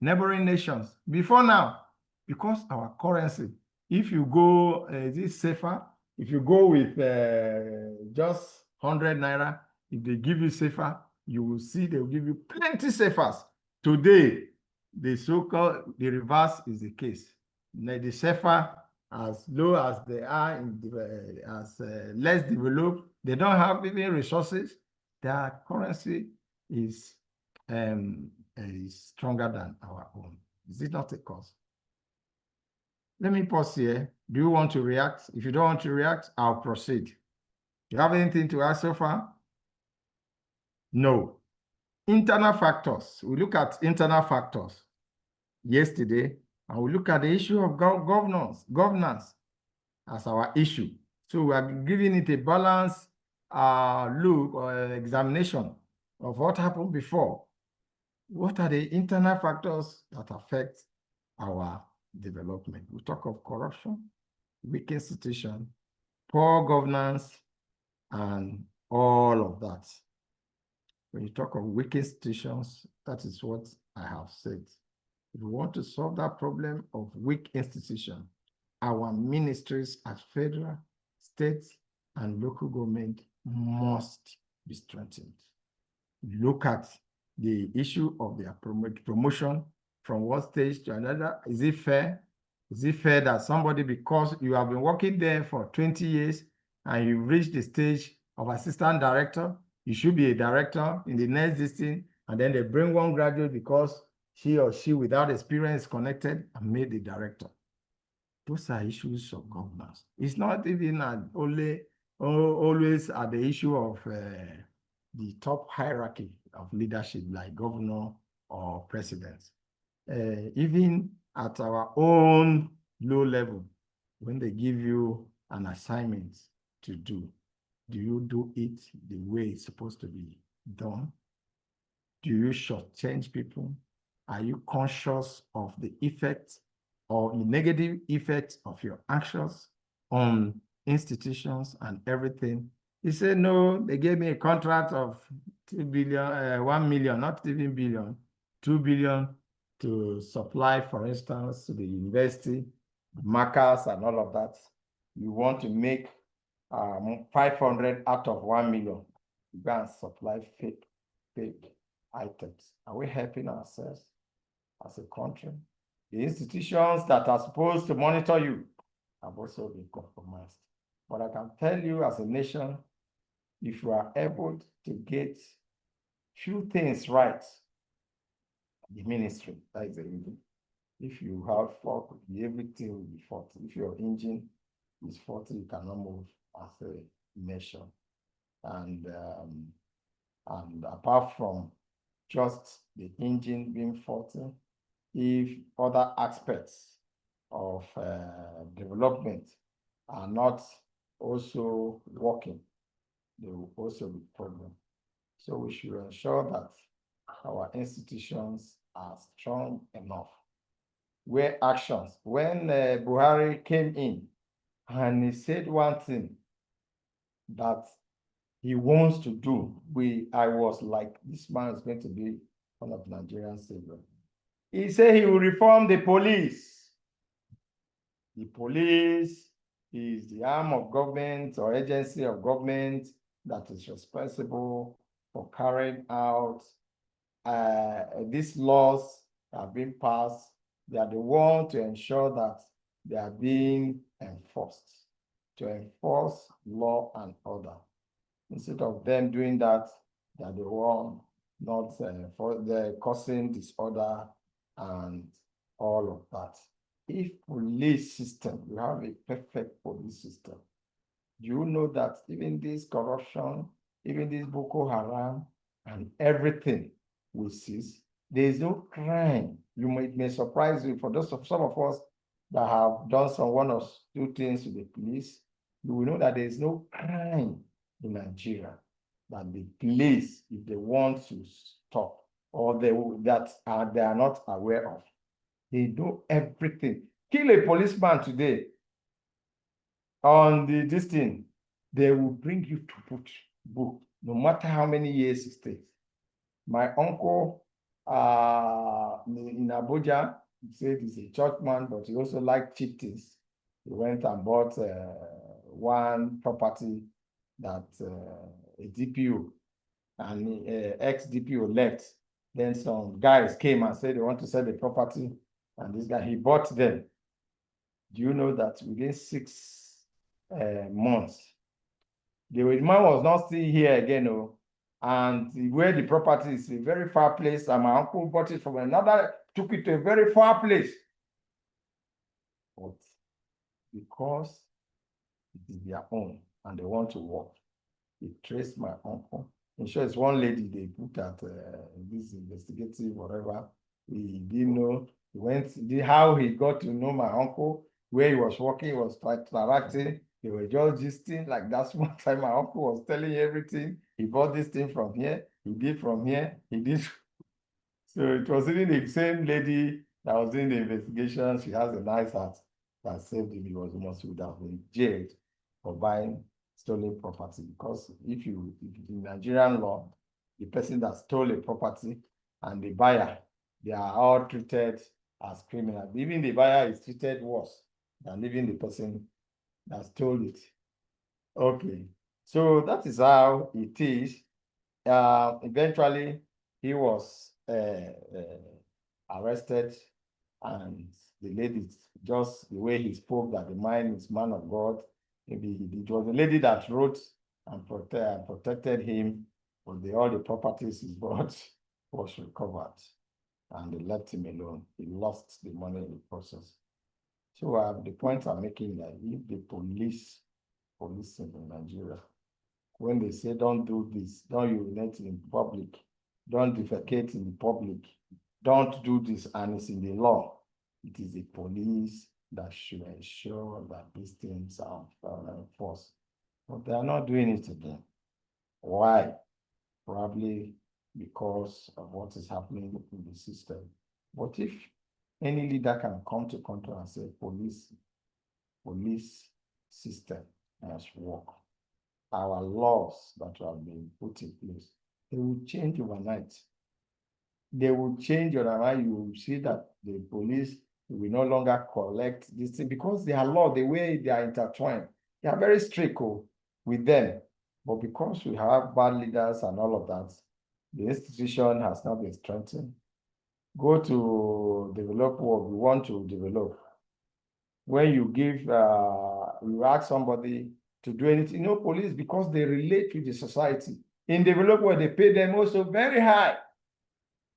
neighboring nations. Before now, because our currency, if you go, is it safer? If you go with just 100 Naira, if they give you safer, you will see they will give you plenty safers. Today, the so-called, the reverse is the case. The safer, as low as they are, as less developed, they don't have even resources. Their currency is stronger than our own. Is it not a cause? Let me pause here. Do you want to react? If you don't want to react, I'll proceed. You have anything to add so far? No. Internal factors. We look at internal factors yesterday, and we look at the issue of governance as our issue. So we are giving it a balanced look or examination of what happened before. What are the internal factors that affect our development? We talk of corruption, weak institution, poor governance, and all of that. When you talk of weak institutions, that is what I have said. If we want to solve that problem of weak institution, our ministries at federal, state, and local government must be strengthened. Look at the issue of their promotion from one stage to another. Is it fair? Is it fair that somebody, because you have been working there for 20 years and you've reached the stage of assistant director, you should be a director in the next listing, and then they bring one graduate because he or she without experience connected and made the director. Those are issues of governance. It's not even always at the issue of the top hierarchy of leadership like governor or president. Even at our own low level, when they give you an assignment to do you do it the way it's supposed to be done? Do you shortchange people? Are you conscious of the effects or the negative effects of your actions on institutions and everything? He said, no, they gave me a contract of 2 billion, 1 million, not even billion, 2 billion to supply, for instance, to the university, markers and all of that. You want to make 500 out of 1 million. You go and supply fake items. Are we helping ourselves as a country? The institutions that are supposed to monitor you have also been compromised. But I can tell you as a nation, if you are able to get few things right, the ministry, that is the engine. If you have fault, everything will be faulty. If your engine is faulty, you cannot move as a nation. And apart from just the engine being faulty, if other aspects of development are not also working, there will also be problems. So we should ensure that our institutions are strong enough. Where actions, when Buhari came in and he said one thing that he wants to do, I was like, this man is going to be one of Nigerian saviors. He said he will reform the police. The police is the arm of government or agency of government that is responsible for carrying out these laws that have been passed. They are the one to ensure that they are being enforced, to enforce law and order. Instead of them doing that, they are the one not for the causing disorder and all of that. If police system, you have a perfect police system, you know that even this corruption, even this Boko Haram and everything we cease, there is no crime. It may surprise you for some of us that have done some one or two things to the police, you will know that there is no crime in Nigeria that the police, if they want to stop or they are not aware of, they do everything. Kill a policeman today on this thing, they will bring you to book, no matter how many years it takes. My uncle in Abuja, he said he's a churchman, but he also liked cheap things. He went and bought one property that a DPO and ex-DPO left. Then some guys came and said they want to sell the property, and this guy, he bought them. Do you know that within 6 months, the man was not still here again, and where the property is a very far place, and my uncle bought it from another, took it to a very far place. But because it is their own and they want to work, they traced my uncle. In short, it's one lady they put at this investigative, whatever. He didn't know. He went, how he got to know my uncle, where he was working, he was interacting. They were just gisting. Like that's one time my uncle was telling everything. He bought this thing from here, he did from here, he did. So it was even the same lady that was doing the investigation. She has a nice heart that saved him. He was almost would have been jailed for buying stolen property, because if in Nigerian law, the person that stole a property and the buyer, they are all treated as criminals. Even the buyer is treated worse than even the person that stole it. Okay, so that is how it is. Eventually, he was arrested, and the lady, just the way he spoke, that the man is man of God. Maybe it was the lady that wrote and protected him, but all the properties he bought was recovered, and they left him alone. He lost the money in the process. So the point I'm making that if the policing in Nigeria, when they say don't do this, don't urinate in public, don't defecate in the public, don't do this, and it's in the law, it is the police that should ensure that these things are enforced. But they are not doing it again. Why? Probably because of what is happening in the system. But if any leader can come to control and say police system must work, our laws that have been put in place, they will change overnight. They will change overnight. You will see that the police will no longer collect this thing, because their law, the way they are intertwined, they are very strict with them. But because we have bad leaders and all of that, the institution has not been strengthened. Go to develop what we want to develop. When you give, you ask somebody to do anything, police, because they relate with the society, In developed world, they pay them also very high.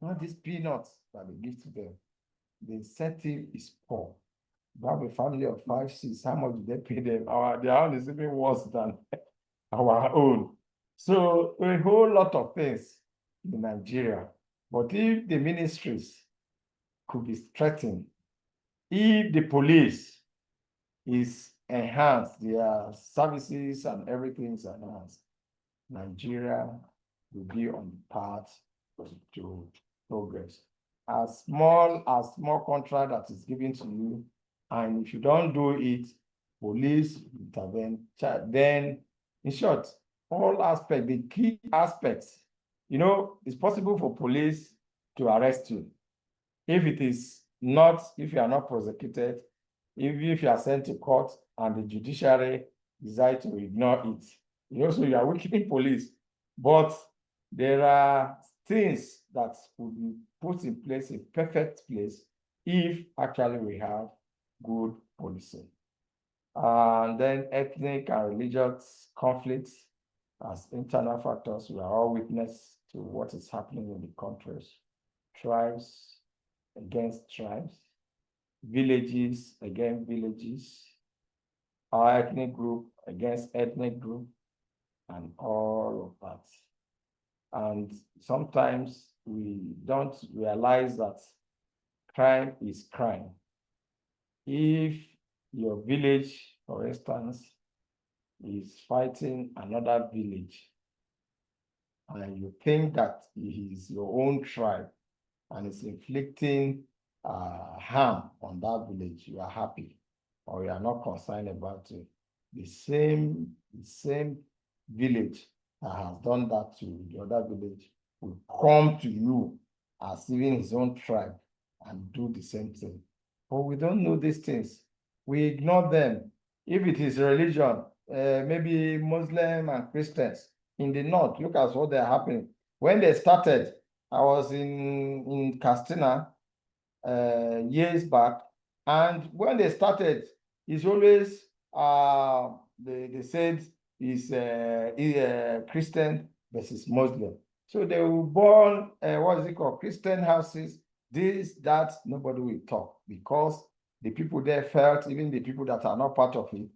Not these peanuts that they give to them. The incentive is poor. You have a family of 5, 6, how much do they pay them? Their own is even worse than our own. So a whole lot of things in Nigeria. But if the ministries could be strengthened, if the police is enhanced, their services and everything is enhanced, Nigeria will be on the path to progress. As small contract that is given to you, and if you don't do it, police intervene. Then, in short, all aspects, the key aspects, it's possible for police to arrest you. If it is not, if you are not prosecuted, if you are sent to court and the judiciary decide to ignore it, so you are weakening police. But there are things that will be put in place, in perfect place, if actually we have good policing. And then ethnic and religious conflicts as internal factors, we are all witness to what is happening in the countries. Tribes against tribes, villages against villages, our ethnic group against ethnic group, and all of that. And sometimes we don't realize that crime is crime. If your village, for instance, is fighting another village, and you think that it is your own tribe and is inflicting harm on that village, you are happy or you are not concerned about it. The same village that has done that to the other village will come to you as even his own tribe and do the same thing. But we don't know these things. We ignore them. If it is religion, maybe Muslim and Christians in the north, look at what they're happening. When they started, I was in Castina years back, and when they started, it's always they said is Christian versus Muslim. So they will burn what is it called, Christian houses, this, that, nobody will talk, because the people there felt, even the people that are not part of it,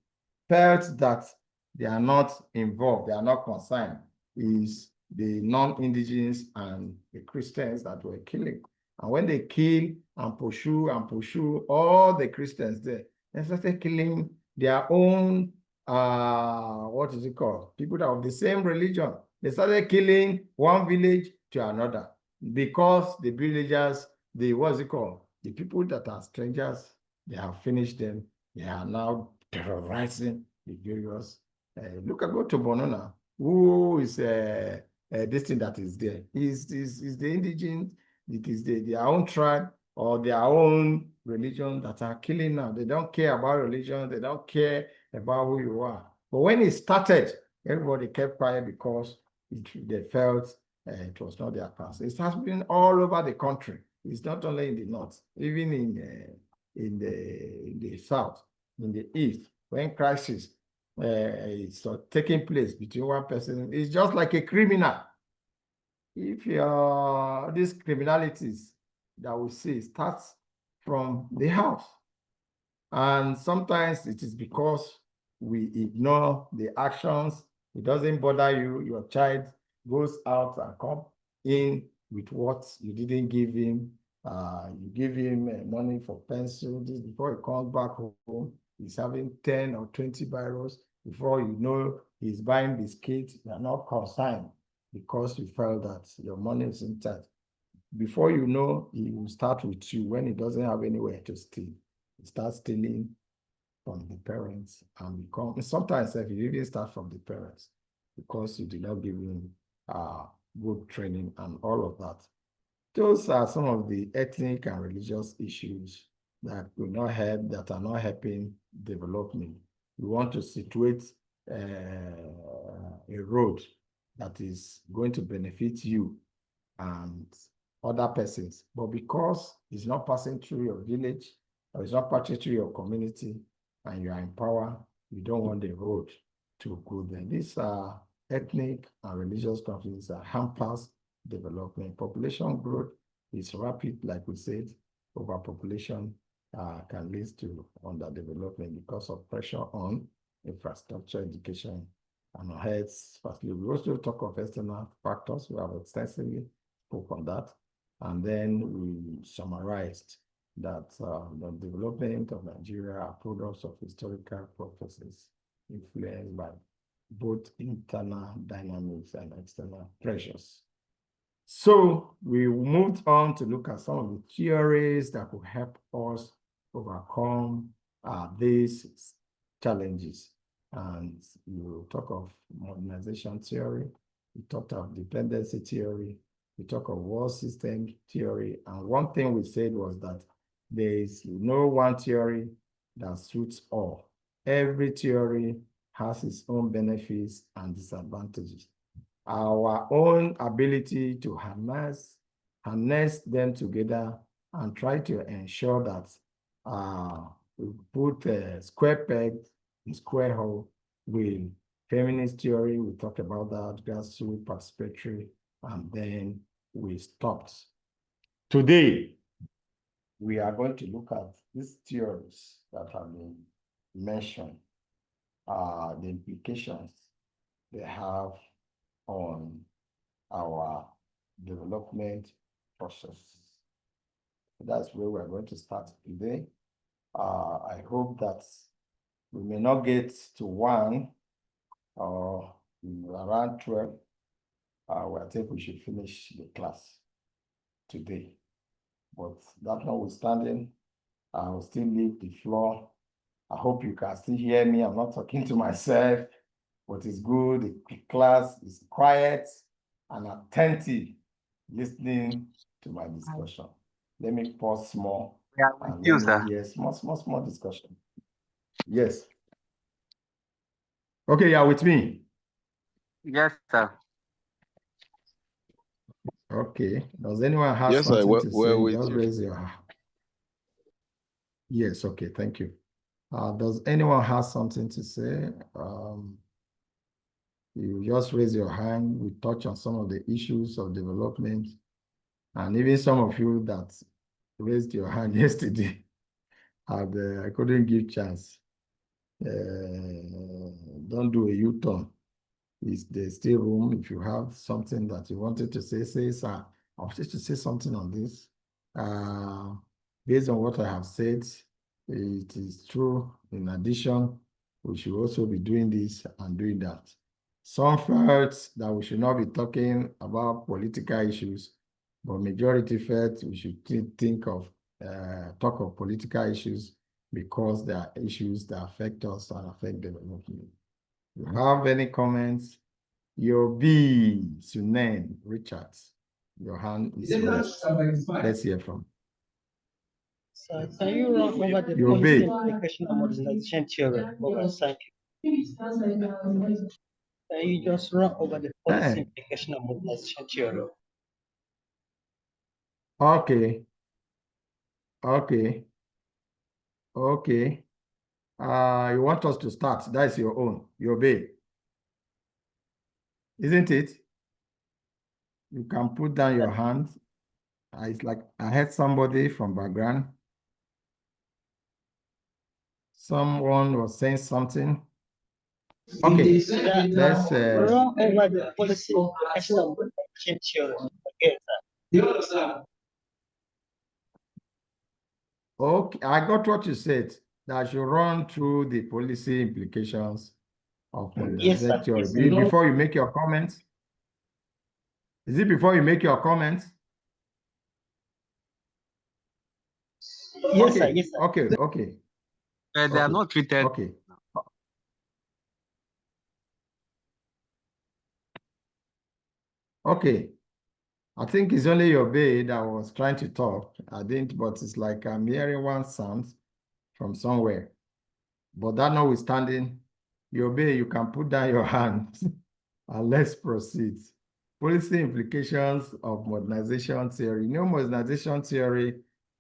felt that they are not involved, they are not concerned. Is the non-indigenous and the Christians that were killing. And when they kill and pursue all the Christians there, they started killing their own, what is it called? People that have the same religion. They started killing one village to another because the villagers, what's it called? The people that are strangers, they have finished them. They are now terrorizing the various. Go to Bonona. Who is this thing that is there? Is the indigenous, it is their own tribe or their own religion that are killing now. They don't care about religion, they don't care about who you are. But when it started, everybody kept quiet because they felt it was not their past. It has been all over the country. It's not only in the north, even in the south, in the east, when crisis it's taking place between one person, it's just like a criminal. If these criminalities that we see starts from the house, and sometimes it is because we ignore the actions. It doesn't bother you. Your child goes out and come in with what you didn't give him. You give him money for pencil. This before he comes back home, he's having 10 or 20 biros. Before you know, he's buying biscuits. You are not concerned because you felt that your money is intact. Before you know, he will start with you when he doesn't have anywhere to steal. He starts stealing from the parents and sometimes if you even start from the parents because you did not give him good training and all of that. Those are some of the ethnic and religious issues that will not help, that are not helping development. We want to situate a road that is going to benefit you and other persons, but because it's not passing through your village or it's not passing through your community and you are in power, you don't want the road to go there. These are ethnic and religious conflicts that hampers development. Population growth is rapid, like we said. Overpopulation can lead to underdevelopment because of pressure on infrastructure, education, and health facility. We also talk of external factors. We have extensively spoken on that. And then we summarized that the development of Nigeria are products of historical processes influenced by both internal dynamics and external pressures. So we moved on to look at some of the theories that could help us overcome these challenges. And you talk of modernization theory, we talked of dependency theory, we talk of world system theory. And one thing we said was that there is no one theory that suits all. Every theory has its own benefits and disadvantages. Our own ability to harness them together and try to ensure that we put a square peg in square hole with feminist theory. We talked about that, grassroots participatory, and then we stopped. Today, we are going to look at these theories that have been mentioned, the implications they have on our development process. That's where we're going to start today. I hope that we may not get to 1 or around 12. I think we should finish the class today. But that notwithstanding, I will still leave the floor. I hope you can still hear me. I'm not talking to myself, but it's good. The class is quiet and attentive, listening to my discussion. Let me pause small. Yeah, and you, let me sir. hear small discussion. Yes. Okay, you are with me. Yes, sir. Okay. Does anyone have Yes, something to we're say? with Just you. raise your hand. Yes, okay, thank you. Does anyone have something to say? You just raise your hand. We touch on some of the issues of development. And even some of you that raised your hand yesterday, I couldn't give chance. Don't do a U-turn. There's still room. If you have something that you wanted to say, sir. I wanted to say something on this. Based on what I have said, it is true. In addition, we should also be doing this and doing that. Some felt that we should not be talking about political issues, but majority felt we should talk of political issues because there are issues that affect us and affect development. You have any comments? Yobi Sunen Richards, your hand is raised. Let's hear from. So can you run over the policy implication of modernization theory? Thank you. Can you just run over the policy implication of modernization theory? Okay. You want us to start? That's your own. Yobi. Isn't it? You can put down your hand. It's like I heard somebody from background. Someone was saying something. Okay, let's run over the policy implication of modernization theory. Okay, I got what you said. That I should run through the policy implications of modernization theory. Before you make your comments? Is it before you make your comments? Yes, sir. Yes, sir. Okay. They are not treated. Okay. Okay. I think it's only Yobe that was trying to talk. I didn't, but it's like I'm hearing one sound from somewhere. But that notwithstanding, Yobe, you can put down your hand and let's proceed. Policy implications of modernization theory. Modernization theory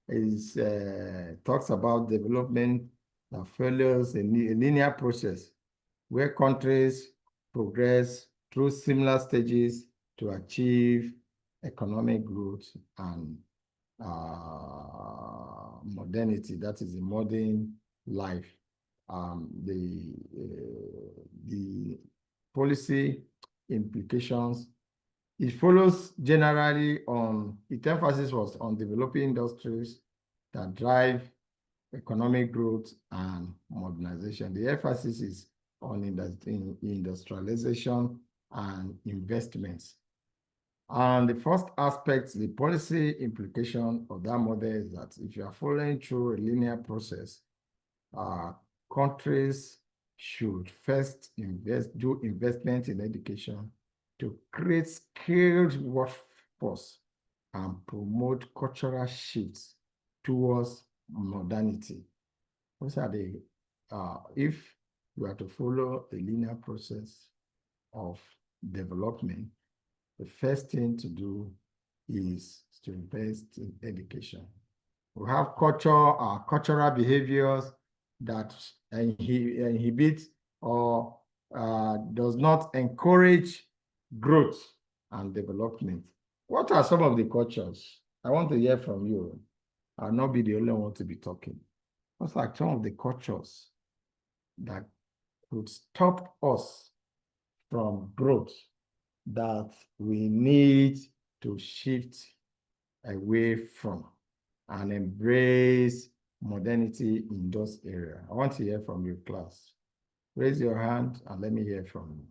is talks about development that follows a linear process where countries progress through similar stages to achieve economic growth and modernity, that is the modern life. The policy implications, it follows generally on, its emphasis was on developing industries that drive economic growth and modernization. The emphasis is on industrialization and investments. And the first aspect, the policy implication of that model is that if you are following through a linear process, countries should first do investment in education to create skilled workforce and promote cultural shifts towards modernity. Those are the, if you are to follow a linear process of development, the first thing to do is to invest in education. We have cultural behaviors that inhibit or does not encourage growth and development. What are some of the cultures? I want to hear from you. I'll not be the only one to be talking. What are some of the cultures that could stop us from growth that we need to shift away from and embrace modernity in those areas? I want to hear from you, class. Raise your hand and let me hear from you.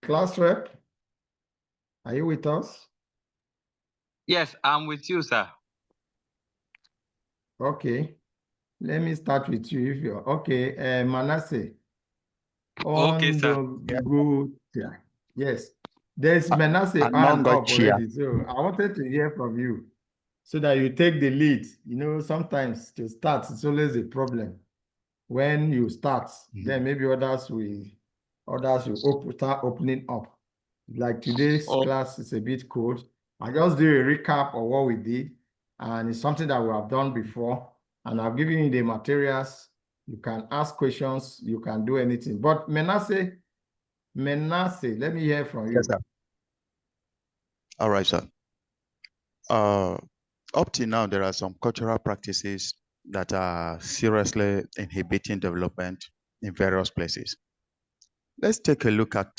Class rep, are you with us? Yes, I'm with you, sir. Okay, let me start with you if you're okay. Manasseh. Okay, sir. Good. Yeah. Yes, there's Manasseh hand up already, so I wanted to hear from you so that you take the lead. You know, sometimes to start, it's always a problem. When you start, then maybe others will start opening up. Like today's class is a bit cold. I just do a recap of what we did, and it's something that we have done before. And I've given you the materials. You can ask questions. You can do anything. But Manasseh, let me hear from you. Yes, sir. All right, sir. Up till now, there are some cultural practices that are seriously inhibiting development in various places. Let's take a look at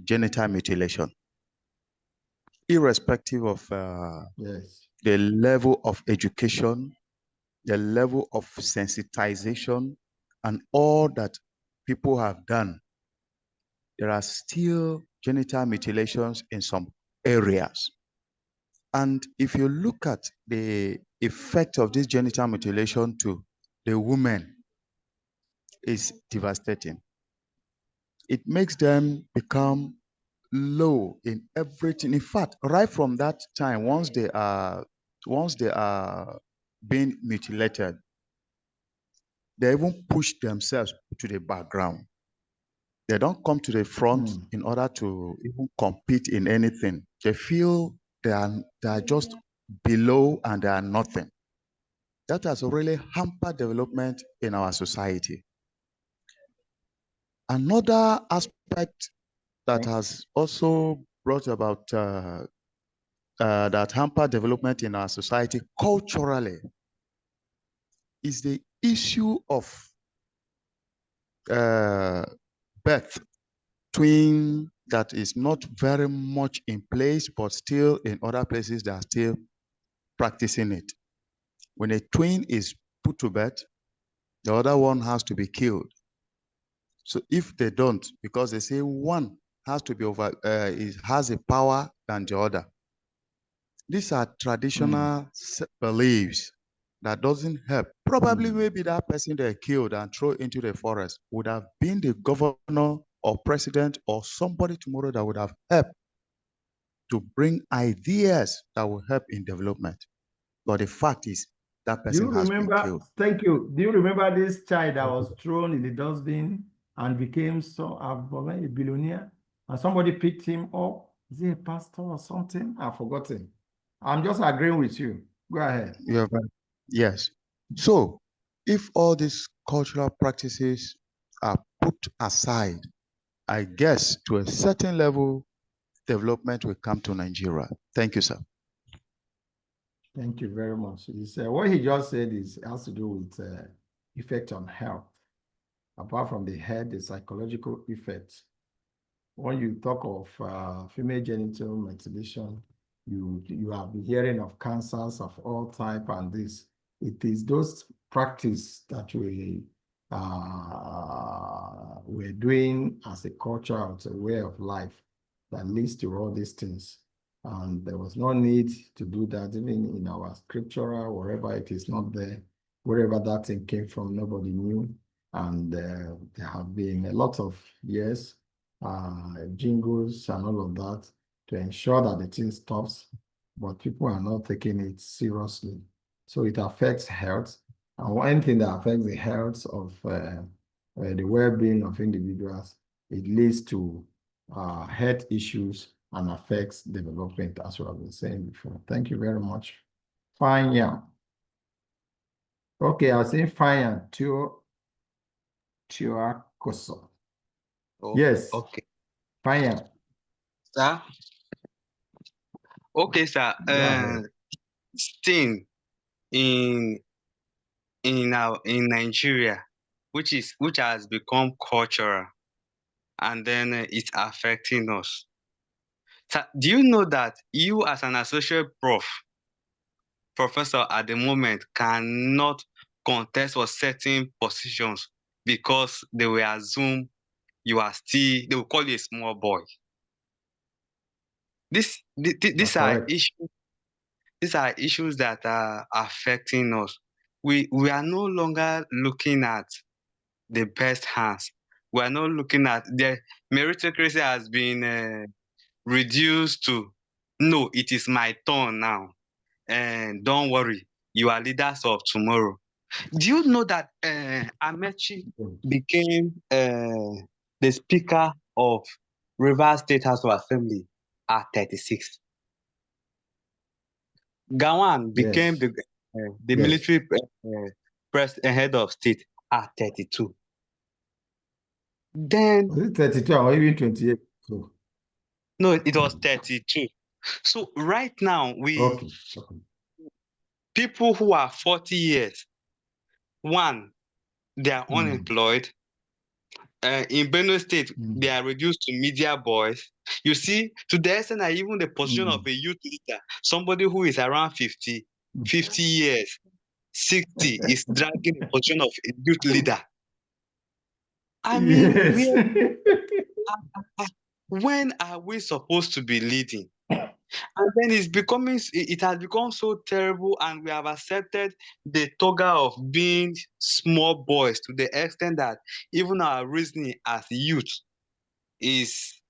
genital mutilation. Irrespective of the level of education, the level of sensitization, and all that people have done, there are still genital mutilations in some areas. And if you look at the effect of this genital mutilation to the women, is devastating. It makes them become low in everything. In fact, right from that time, once they are being mutilated, they even push themselves to the background. They don't come to the front in order to even compete in anything. They feel they are just below and they are nothing. That has really hampered development in our society. Another aspect that has also brought about that hampered development in our society culturally is the issue of birth twin that is not very much in place, but still in other places they are still practicing it. When a twin is put to bed, the other one has to be killed. So if they don't, because they say one has to be has a power than the other. These are traditional beliefs that doesn't help. Probably maybe that person they killed and thrown into the forest would have been the governor or president or somebody tomorrow that would have helped to bring ideas that will help in development. But the fact is that person has been killed. Thank you. Do you remember this child that was thrown in the dustbin and became a billionaire? And somebody picked him up. Is he a pastor or something? I've forgotten. I'm just agreeing with you. Go ahead. Yeah, yes. So, if all these cultural practices are put aside, I guess to a certain level, development will come to Nigeria. Thank you, sir. Thank you very much. What he just said has to do with effect on health. Apart from the head, the psychological effects. When you talk of female genital mutilation, you have been hearing of cancers of all type and this. It is those practice that we're doing as a culture, as a way of life that leads to all these things. And there was no need to do that even in our scriptural, wherever it is not there, wherever that thing came from, nobody knew. And there have been a lot of years, jingles and all of that to ensure that the thing stops, but people are not taking it seriously. So it affects health. And one thing that affects the health of the well-being of individuals, it leads to health issues and affects development, as we have been saying before. Thank you very much. Fine, yeah. Okay, I'll say fine, Koso. Yes. Okay. Fine. Sir? Okay, sir. Thing in Nigeria, which has become cultural, and then it's affecting us. So, do you know that you, as an associate professor at the moment, cannot contest for certain positions because they will assume you are still, they will call you a small boy. These are issues. These are issues that are affecting us. We are no longer looking at the best hands. We are not looking at the meritocracy has been reduced to, no, it is my turn now. And don't worry, you are leaders of tomorrow. Do you know that Amechi became the Speaker of Rivers State House of Assembly at 36? Gawan became the military head of state at 32. Then was it 32 or even 28? So. No, it was 32. So right now people who are 40 years, one, they are unemployed. In Benue State, they are reduced to media boys. You see, to the extent that even the position of a youth leader, somebody who is around 50 years, 60, is dragging the position of a youth leader. I mean, when are we supposed to be leading? And then it has become so terrible, and we have accepted the toga of being small boys to the extent that even our reasoning as youth is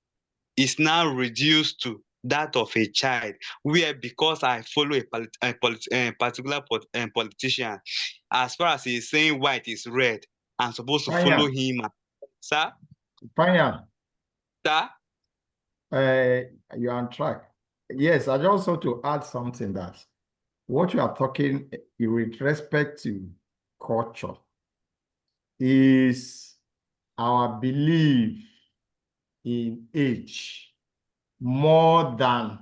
now reduced to that of a child, where because I follow a particular politician, as far as he's saying white is red, I'm supposed to follow him. Sir? Fine. Sir? You're on track. Yes, I just want to add something that what you are talking with respect to culture is our belief in age more than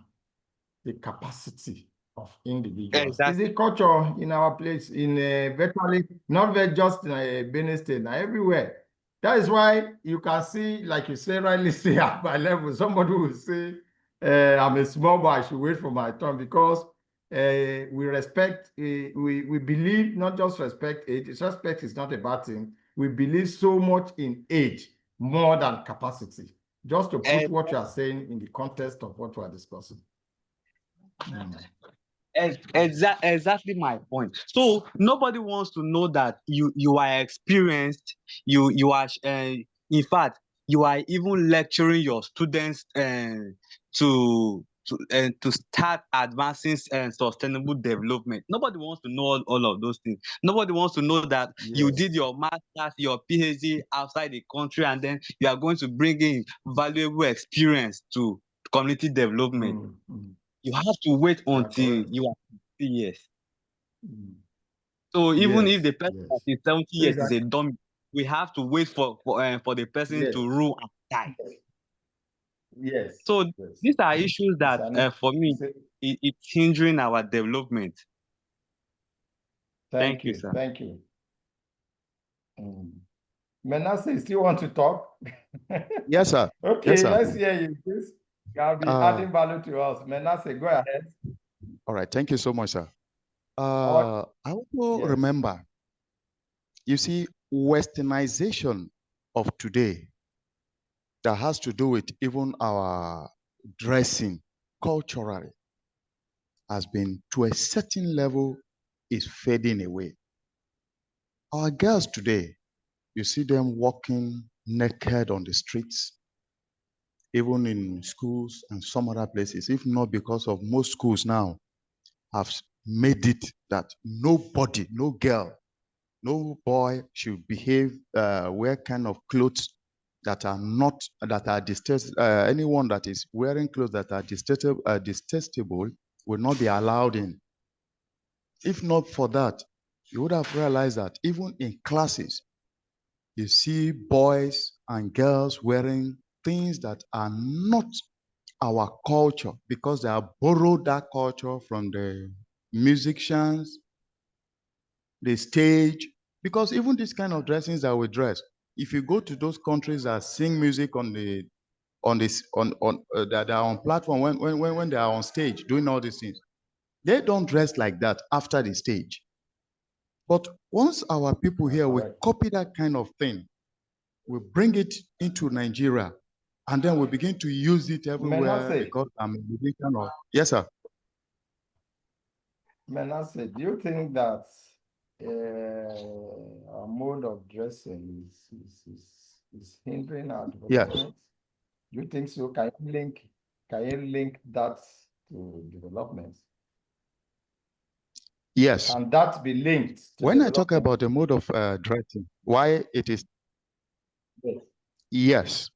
the capacity of individuals. Exactly. Is a culture in our place, in virtually, not just in Benue State, everywhere. That is why you can see, like you say, rightly say at my level, somebody will say, I'm a small boy, I should wait for my turn, because we respect, we believe, not just respect age. Respect is not a bad thing. We believe so much in age more than capacity. Just to put what you are saying in the context of what we are discussing. Exactly my point. So nobody wants to know that you are experienced. You are in fact, you are even lecturing your students to start advancing sustainable development. Nobody wants to know all of those things. Nobody wants to know that you did your master's, your PhD outside the country, and then you are going to bring in valuable experience to community development. you have to wait until you are 50 years. So even if the person that is 70 years is a dummy, we have to wait for the person to rule and die. Yes. So these are issues that, for me, it's hindering our development. Thank you, sir. Thank you. Manasseh, still want to talk? Yes, sir. Okay, yes, sir. let's hear you, please. I'll be adding value to us. Manasseh, go ahead. All right. Thank you so much, sir. I also remember, you see, westernization of today that has to do with even our dressing culturally has been, to a certain level, is fading away. Our girls today, you see them walking naked on the streets, even in schools and some other places, if not because of most schools now have made it that nobody, no girl, no boy should behave, wear kind of clothes that are not, that are detestable. Anyone that is wearing clothes that are detestable will not be allowed in. If not for that, you would have realized that even in classes, you see boys and girls wearing things that are not our culture, because they have borrowed that culture from the musicians, the stage. Because even this kind of dressings that we dress, if you go to those countries that sing music on the that are on platform, when they are on stage doing all these things, they don't dress like that after the stage. But once our people here will copy that kind of thing, we bring it into Nigeria, and then we begin to use it everywhere. Manasseh. Because I'm a musician. Yes, sir. Manasseh, do you think that our mode of dressing is hindering our development? Do you think so? Can you link that to development? Yes. Can that be linked to when I talk about the mode of dressing, why it is, yes,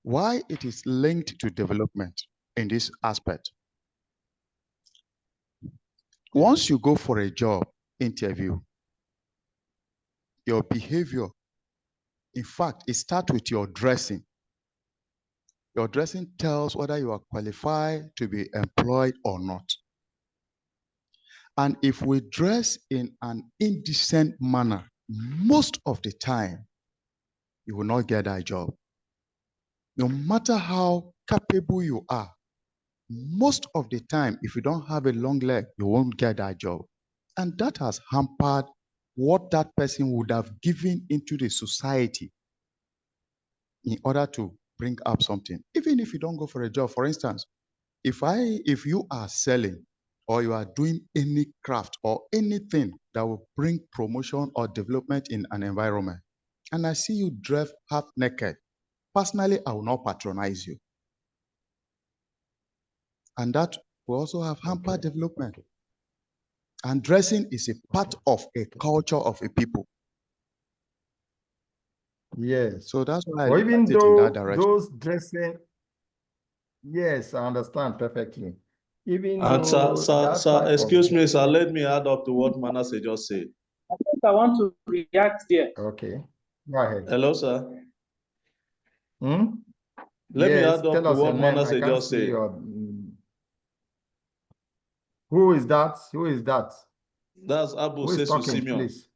why it is linked to development in this aspect. Once you go for a job interview, your behavior, in fact, it starts with your dressing. Your dressing tells whether you are qualified to be employed or not. And if we dress in an indecent manner, most of the time, you will not get that job. No matter how capable you are, most of the time, if you don't have a long leg, you won't get that job. And that has hampered what that person would have given into the society in order to bring up something. Even if you don't go for a job, for instance, if you are selling or you are doing any craft or anything that will bring promotion or development in an environment, and I see you dress half naked, personally, I will not patronize you. And that will also have hampered development. And dressing is a part of a culture of a people. Yes. So that's why I or look even at it in that direction. those dressing, yes, I understand perfectly. Even Sir, excuse me, sir. Let me add up to what Manasseh just said. I think I want to react there. Okay. Go ahead. Hello, sir. Let me Yes, add up tell to us your what name. I Manasseh can't just see said. your... Who is that? Who is that? That's Abu Who is Sesu talking, Simeon. please?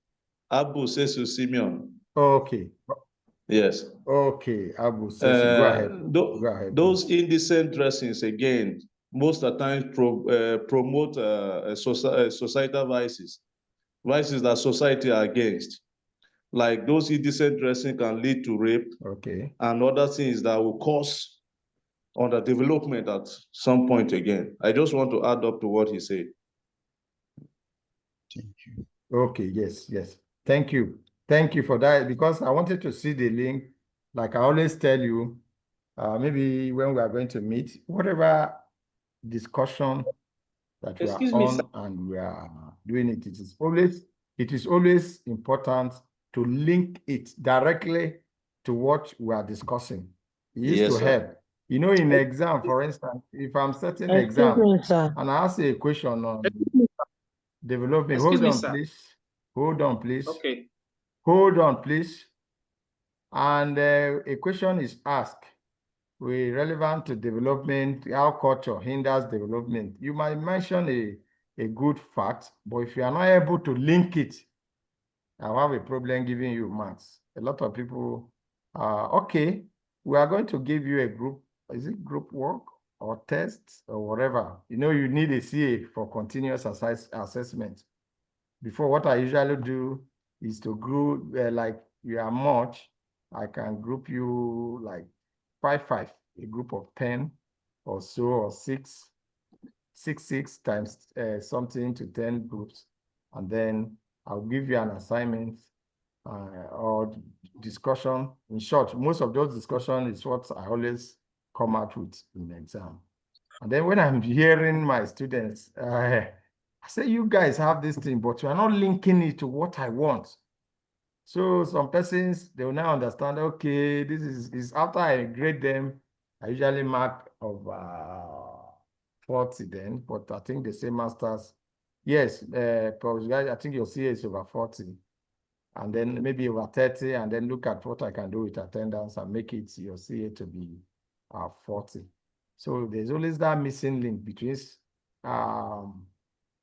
Abu Sesu Simeon. Okay. Yes. Okay, Abu Sesu, go ahead. Go ahead, Those please. indecent dressings, again, most of the time promote societal vices that society are against. Like those indecent dressing can lead to rape and other things that will cause underdevelopment at some point again. I just want to add up to what he said. Thank you. Okay, yes. Thank you. Thank you for that, because I wanted to see the link. Like I always tell you, maybe when we are going to meet, whatever discussion that we are on and we are doing it, it is always important to link it directly to what we are discussing. It used to help You know, in exam, for instance, if I'm setting Excuse exam me, sir. and I ask you a question on development, Excuse hold me, on, sir. please. Hold on, please. Okay. Hold on, please. And a question is asked, relevant to development, how culture hinders development. You might mention a good fact, but if you are not able to link it, I'll have a problem giving you marks. A lot of people, okay, we are going to give you a group, is it group work or tests or whatever? You know, you need a CA for continuous assessment. Before, what I usually do is to group, like you are much, I can group you like 5, a group of 10 or so, or 6 times something to 10 groups. And then I'll give you an assignment or discussion. In short, most of those discussions is what I always come out with in the exam. And then when I'm hearing my students, I say, you guys have this thing, but you are not linking it to what I want. So some persons, they will now understand, okay, this is after I grade them, I usually mark of 40 then, but I think they say masters. Yes, guys, I think your CA is over 40. And then maybe over 30, and then look at what I can do with attendance and make it your CA to be 40. So there's always that missing link between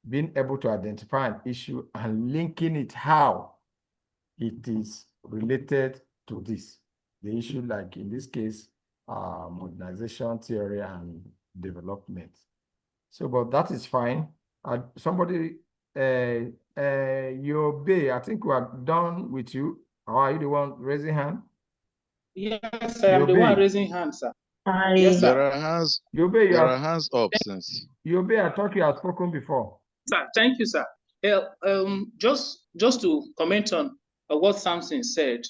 being able to identify an issue and linking it how it is related to this. The issue, like in this case, modernization theory and development. So, but that is fine. Somebody, you obey. I think we are done with you. Or are you the one raising hand? Yes, I am the one raising hand, sir. Yes, sir. There are hands. Yobe, There are hands up since. Yobe, I thought you had spoken before. Sir, thank you, sir. Just to comment on what Samson said.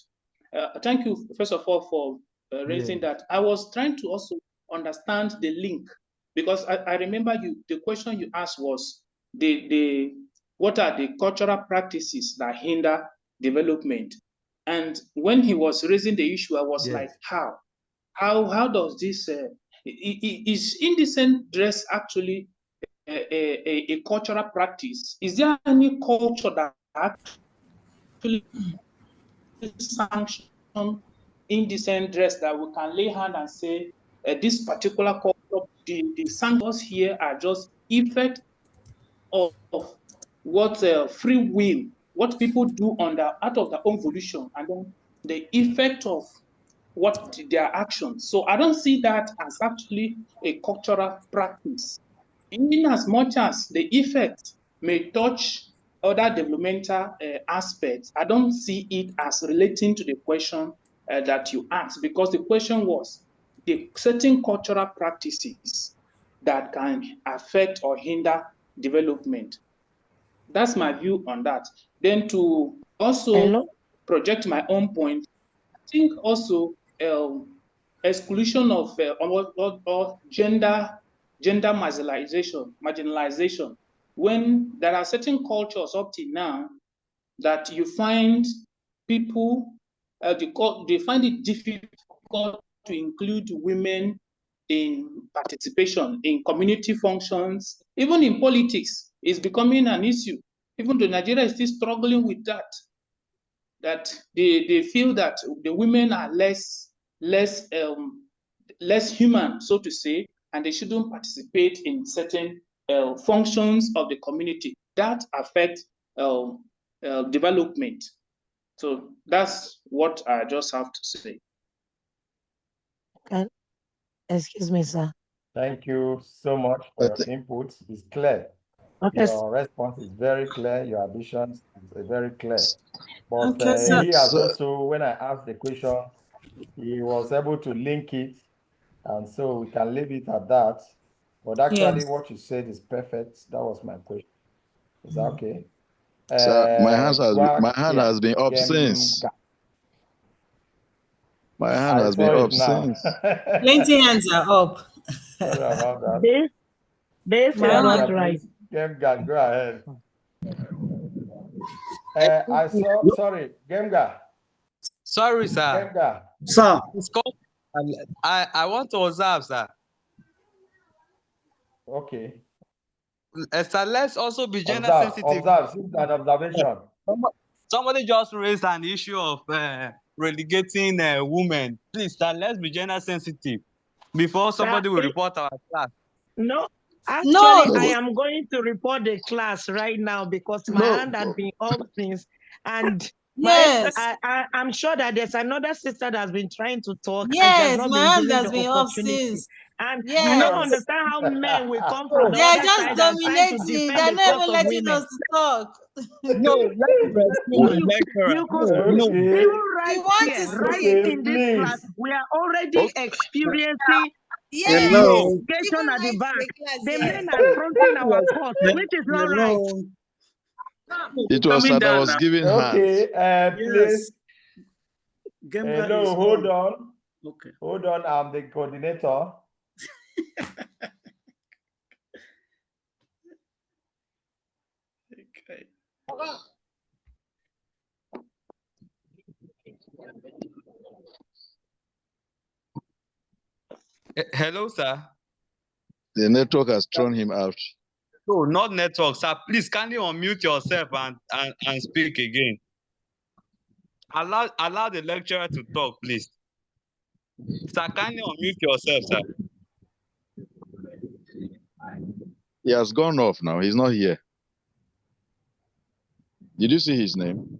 Thank you, first of all, for raising that. I was trying to also understand the link, because I remember the question you asked was what are the cultural practices that hinder development? And when he was raising the issue, I was like, how does this is indecent dress actually a cultural practice? Is there any culture that actually sanction indecent dress that we can lay hand and say this particular culture, the sanctions here are just effect of what free will, what people do out of their own volition, and then the effect of what their actions. So I don't see that as actually a cultural practice. In as much as the effect may touch other developmental aspects, I don't see it as relating to the question that you asked, because the question was the certain cultural practices that can affect or hinder development. That's my view on that. Then to also project my own point, I think also exclusion of or gender marginalization. When there are certain cultures up till now that you find people, they find it difficult to include women in participation in community functions, even in politics, is becoming an issue. Even though Nigeria is still struggling with that they feel that the women are less human, so to say, and they shouldn't participate in certain functions of the community that affect development. So that's what I just have to say. Excuse me, sir. Thank you so much for your input. It's clear. Okay. Your response is very clear. Your ambitions is very clear. But Okay, he has also, when I asked the question, he was able to link it. And so we can leave it at that. But actually, what you said is perfect. That was my question. Is that okay? Sir, my hand has been up since. My hand has been up since. Plenty hands are up. Sorry about that. They said not right. Gemga, go ahead. I saw, sorry, Gemga. Sorry, sir. Gemga. Sir. It's called I want to observe, sir. Okay. Sir, let's also be gender Observe, sensitive. observe, since an observation. Somebody just raised an issue of relegating women. Please, sir, let's be gender sensitive before somebody will report our class. No, actually, No. I am going to report the class right now because my hand had been up since, and Yes. I'm sure that there's another sister that's been trying to talk and she Yes, has not my been hand given has the been off opportunity. since. And Yes. I don't understand how men will come from the They're other just side and trying to dominating. defend They're the not cause even of letting women. us to talk. No, let me rescue my lecturer. You could No. even We right want here, to right see. in this class, we are already experiencing Yes. segregation Even at the right back. in the class, The yes. men are fronting our cause, which is not right. It was Coming that I down was now. giving hands. Okay, please. Gemga Hello, is hold on. on. Okay. Hold on, I'm the coordinator. Okay. Hello, sir. The network has thrown him out. No, not network, sir. Please kindly unmute yourself and speak again. Allow the lecturer to talk, please. Sir, kindly unmute yourself, sir. He has gone off now. He's not here. Did you see his name?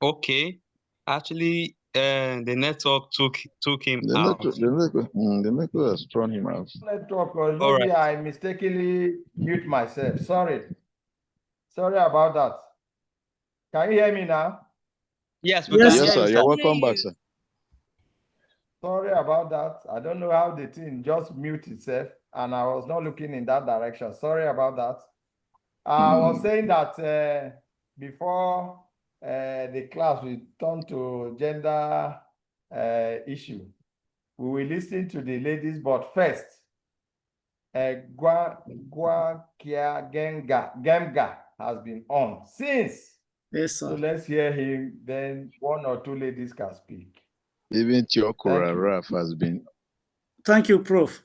Okay. Actually, the network took him The out. network has thrown him out. Network, or All maybe I mistakenly mute myself. Sorry. Sorry about that. Can you hear me now? Yes, we can hear Yes, sir. you, You're welcome back, sir. Sorry about that. I don't know how the thing just mute itself, and I was not looking in that direction. Sorry about that. I was saying that before the class we turn to gender issue, we will listen to the ladies, but first, Gemga has been on since. Yes, sir. So let's hear him, then one or two ladies can speak. Even Tiokura Thank you. Raf has been. Thank you, Prof.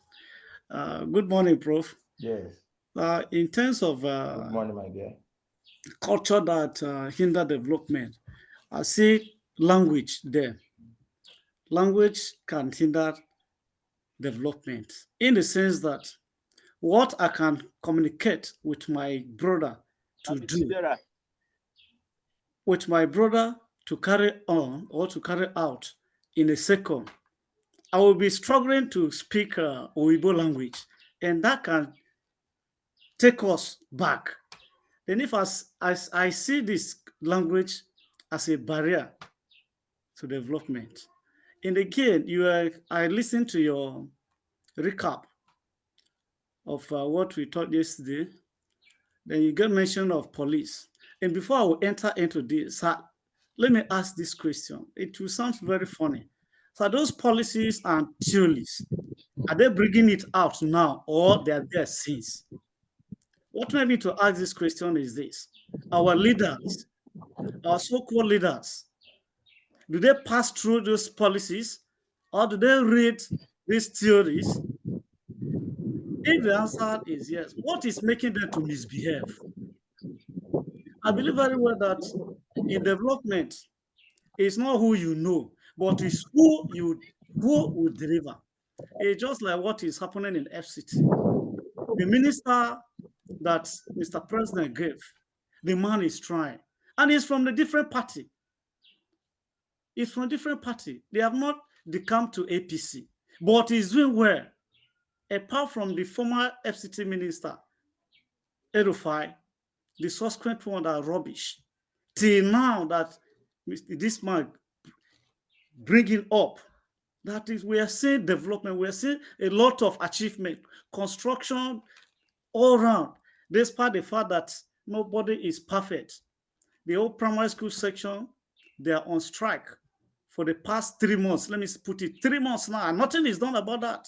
Good morning, Prof. Yes. In terms of Good morning, my dear. culture that hinder development, I see language there. Language can hinder development in the sense that what I can communicate with my brother to do, with my brother to carry on or to carry out in a second, I will be struggling to speak Oyibo language, and that can take us back. Then if I see this language as a barrier to development, and again, I listened to your recap of what we taught yesterday. Then you get mention of police. And before I will enter into this, let me ask this question. It will sound very funny. So those policies and theories, are they bringing it out now or they are there since? What made me to ask this question is this. Our leaders, our so-called leaders, do they pass through those policies or do they read these theories? If the answer is yes, what is making them to misbehave? I believe very well that in development, it's not who you know, but it's who will deliver. It's just like what is happening in FCT. The minister that Mr. President gave, the man is trying, and he's from a different party. He's from a different party. They have not come to APC, but he's doing well. Apart from the former FCT minister, Erufai, the subsequent one are rubbish. Till now that this man bringing up, that is, we are seeing development, we are seeing a lot of achievement, construction all around, despite the fact that nobody is perfect. The whole primary school section, they are on strike for the past 3 months. Let me put it, 3 months now, and nothing is done about that.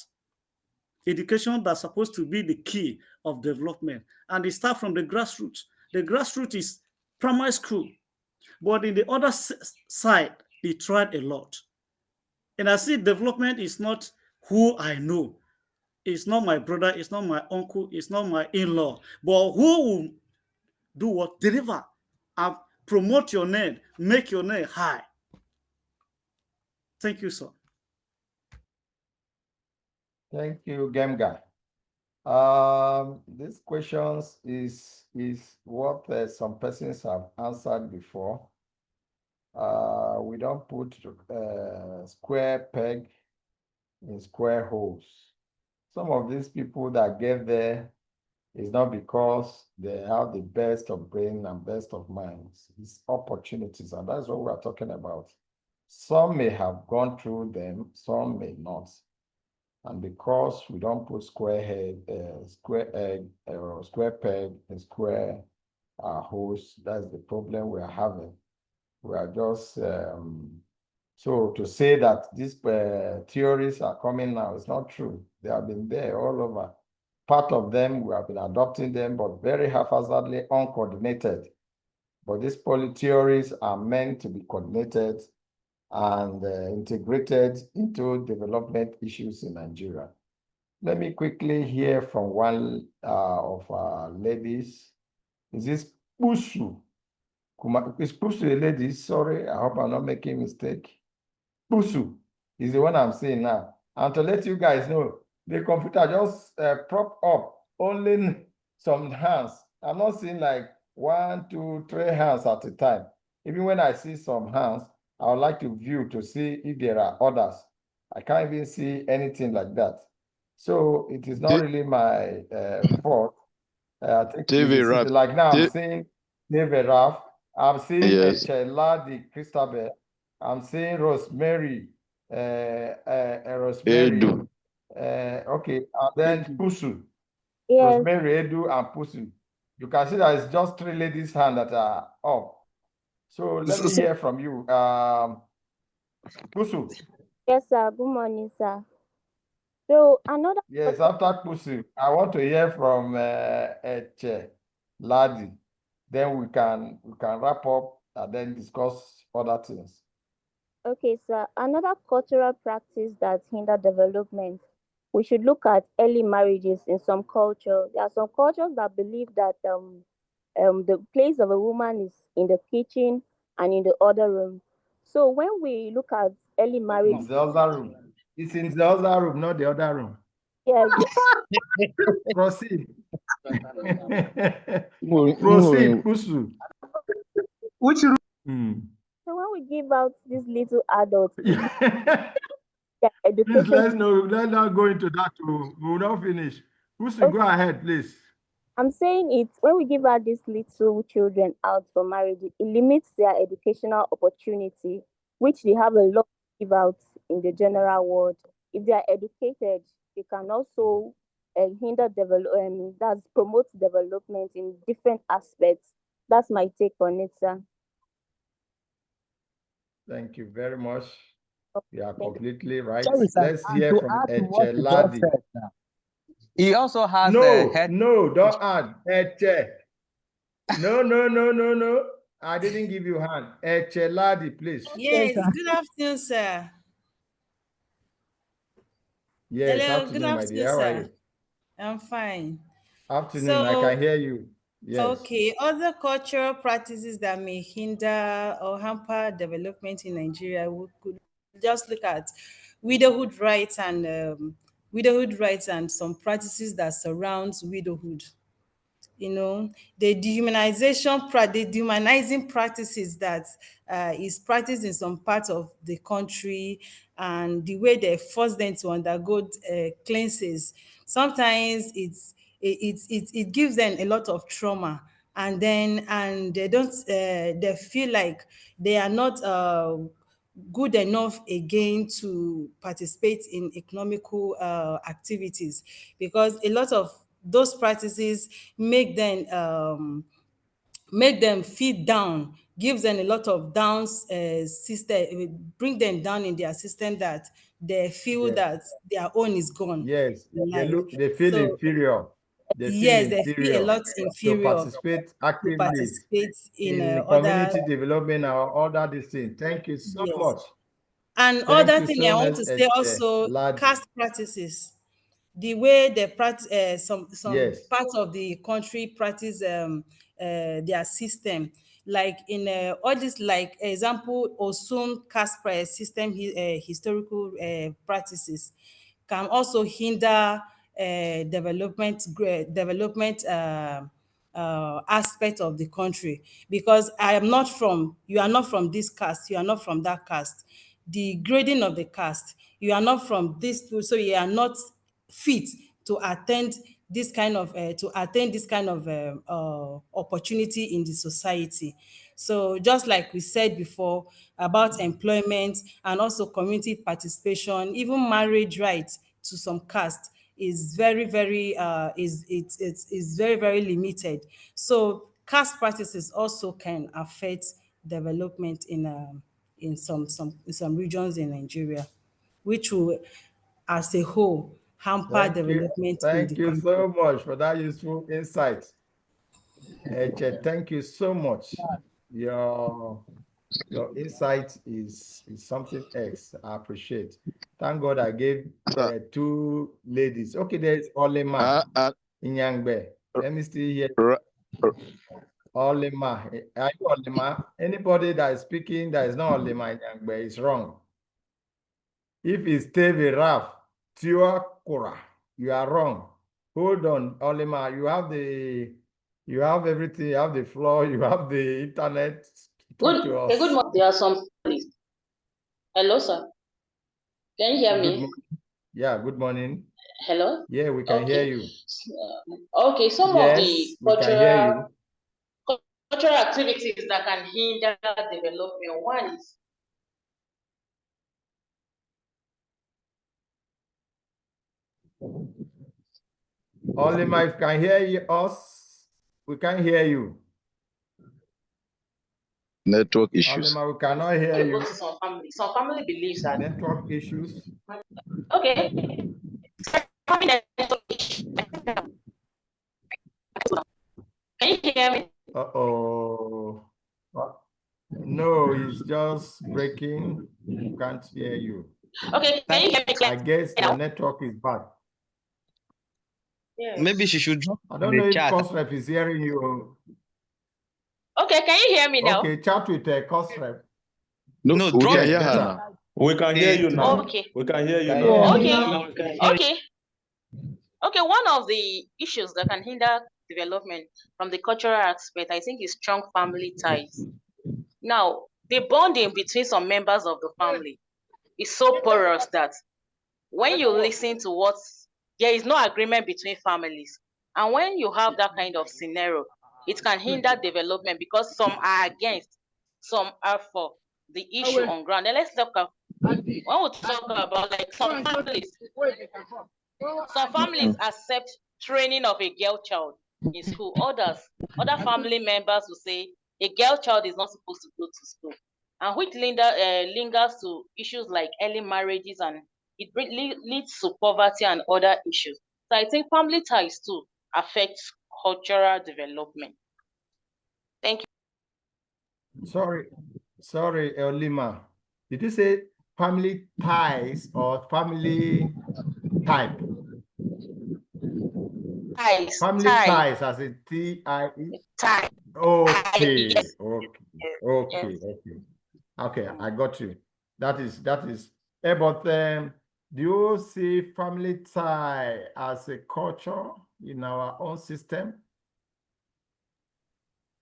education that's supposed to be the key of development. And they start from the grassroots. The grassroots is primary school. But in the other side, they tried a lot. And I see development is not who I know. It's not my brother, it's not my uncle, it's not my in-law. But who will do what? Deliver and promote your name, make your name high. Thank you, sir. Thank you, Gemga. These questions is what some persons have answered before. We don't put square peg in square holes. Some of these people that get there is not because they have the best of brain and best of minds. It's opportunities, and that's what we're talking about. Some may have gone through them, some may not. And because we don't put square egg, or square peg in square holes, that's the problem we are having. We are just, so to say that these theories are coming now, it's not true. They have been there all over. Part of them, we have been adopting them, but very haphazardly, uncoordinated. But these theories are meant to be coordinated and integrated into development issues in Nigeria. Let me quickly hear from one of our ladies. Is this Pusu? Is Pusu a lady? Sorry, I hope I'm not making a mistake. Pusu is the one I'm saying now. And to let you guys know, the computer just prop up only some hands. I'm not seeing like 1, 2, 3 hands at a time. Even when I see some hands, I would like to view to see if there are others. I can't even see anything like that. So it is not really my fault. I think TV Raf. like now I'm seeing David Raf. I'm seeing Yes. Ladi Christabel. I'm seeing Rosemary. Rosemary. Edu. Okay, and then Pusu. Yes. Rosemary, Edu, and Pusu. You can see that it's just 3 ladies' hands that are up. So let me hear from you. Pusu. Yes, sir. Good morning, sir. So another. Yes, after Pusu, I want to hear from Eche Ladi. Then we can wrap up and then discuss other things. Okay, sir. Another cultural practice that hinder development. We should look at early marriages in some culture. There are some cultures that believe that the place of a woman is in the kitchen and in the other room. So when we look at early marriage, It's the other room. It's in the other room, not the other room. yes. Proceed. Proceed, Pusu. Which room? So when we give out these little adults, Please let's not go into that. We will not finish. Pusu, okay. Go ahead, please. I'm saying it when we give out these little children out for marriage, it limits their educational opportunity, which they have a lot to give out in the general world. If they are educated, they can also hinder development, that promotes development in different aspects. That's my take on it, sir. Thank you very much. You are completely right. Sorry, sir. Let's hear from Eche Ladi. He also has No, don't add. Eche. No. I didn't give you hand. Eche Ladi, please. Yes, good afternoon, sir. Yes, hello, afternoon, good my afternoon, dear. How are sir. you? I'm fine. Afternoon, I can hear you. Yes. Okay, other cultural practices that may hinder or hamper development in Nigeria, we could just look at widowhood rights and some practices that surrounds widowhood. You know, the dehumanizing practices that is practiced in some parts of the country, and the way they force them to undergo cleanses. Sometimes it gives them a lot of trauma, and they don't they feel like they are not good enough again to participate in economical activities, because a lot of those practices make them make them feed down, gives them a lot of downs system, bring them down in their system that they feel that their own is gone Yes, in they life. look, they feel So inferior. They feel yes, they feel a inferior lot to inferior participate to actively participate in in other, community development or other this thing. Thank you so yes. much. And Thank other you thing so I want much, to say also, Ladi. caste practices. The way they practice, some Yes. parts of the country practice their system, like in all this, like example, Osun caste system, historical practices can also hinder development aspect of the country, because you are not from this caste, you are not from that caste. The grading of the caste, you are not from this, so you are not fit to attend this kind of opportunity in the society. So just like we said before about employment and also community participation, even marriage rights to some caste is very, very is very, very limited. So caste practices also can affect development in some regions in Nigeria, which will, as a whole, hamper development in the Thank you country. so much for that useful insight. Eche, thank you so much. Your insight is something else. I appreciate. Thank God I gave two ladies. Okay, there's Olema in Yangbe. Let me see here. Olema. Are you Olema? Anybody that is speaking that is not Olema in Yangbe is wrong. If it's Teve Raf, Tiwa Kura, you are wrong. Hold on, Olema. You have everything. You have the floor. You have the internet. Talk to us. Good morning. There are some. Hello, sir. Can you hear me? Morning. Yeah, good morning. Hello? Yeah, we can hear you. Okay, some of the we can hear cultural activities that can hinder development. One is Olema, if you can hear us, we can hear you. Network issues. Olema, we cannot hear you. Some family believes that network issues. Okay. Can you hear me? Uh-oh. No, it's just breaking. Can't hear you. Okay, can you hear me? I guess the network is bad. Yes. Maybe she should drop. I don't know if Cosrep is hearing you. Okay, can you hear me now? Okay, chat with Cosrep. No, we can hear her now. We can hear you now. Okay. We can hear you now. Okay, one of the issues that can hinder development from the cultural aspect, I think, is strong family ties. Now, the bonding between some members of the family is so porous that when you listen to what, there is no agreement between families. And when you have that kind of scenario, it can hinder development because some are against, some are for the issue on ground. And let's talk about, when we talk about like some families accept training of a girl child in school. Other family members will say a girl child is not supposed to go to school, and which lingers to issues like early marriages, and it leads to poverty and other issues. So I think family ties too affect cultural development. Thank you. Sorry, Olima. Did you say family ties or family type? Family ties as a T-I-E? Tie. Okay, Yes. Okay, I got you. That is. But do you see family tie as a culture in our own system?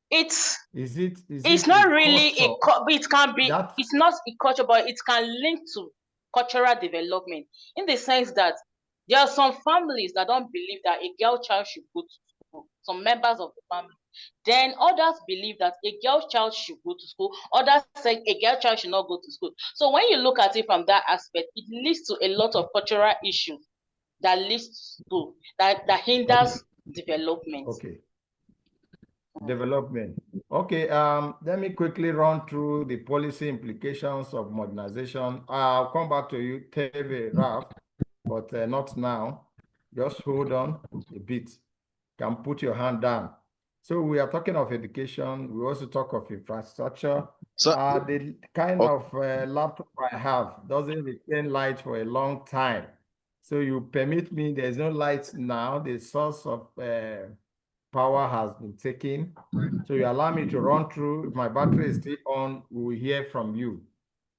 It's not not really it can be it's not a culture, but it can link to cultural development in the sense that there are some families that don't believe that a girl child should go to school, some members of the family. Then others believe that a girl child should go to school, others say a girl child should not go to school. So when you look at it from that aspect, it leads to a lot of cultural issues that hinders development. Okay. development. Okay, let me quickly run through the policy implications of modernization. I'll come back to you, Teve, Raf, but not now. Just hold on a bit. Can put your hand down. So we are talking of education. We also talk of infrastructure. So, the kind of laptop I have doesn't retain light for a long time. So you permit me, there's no light now. The source of power has been taken. So you allow me to run through. If my battery is still on, we will hear from you.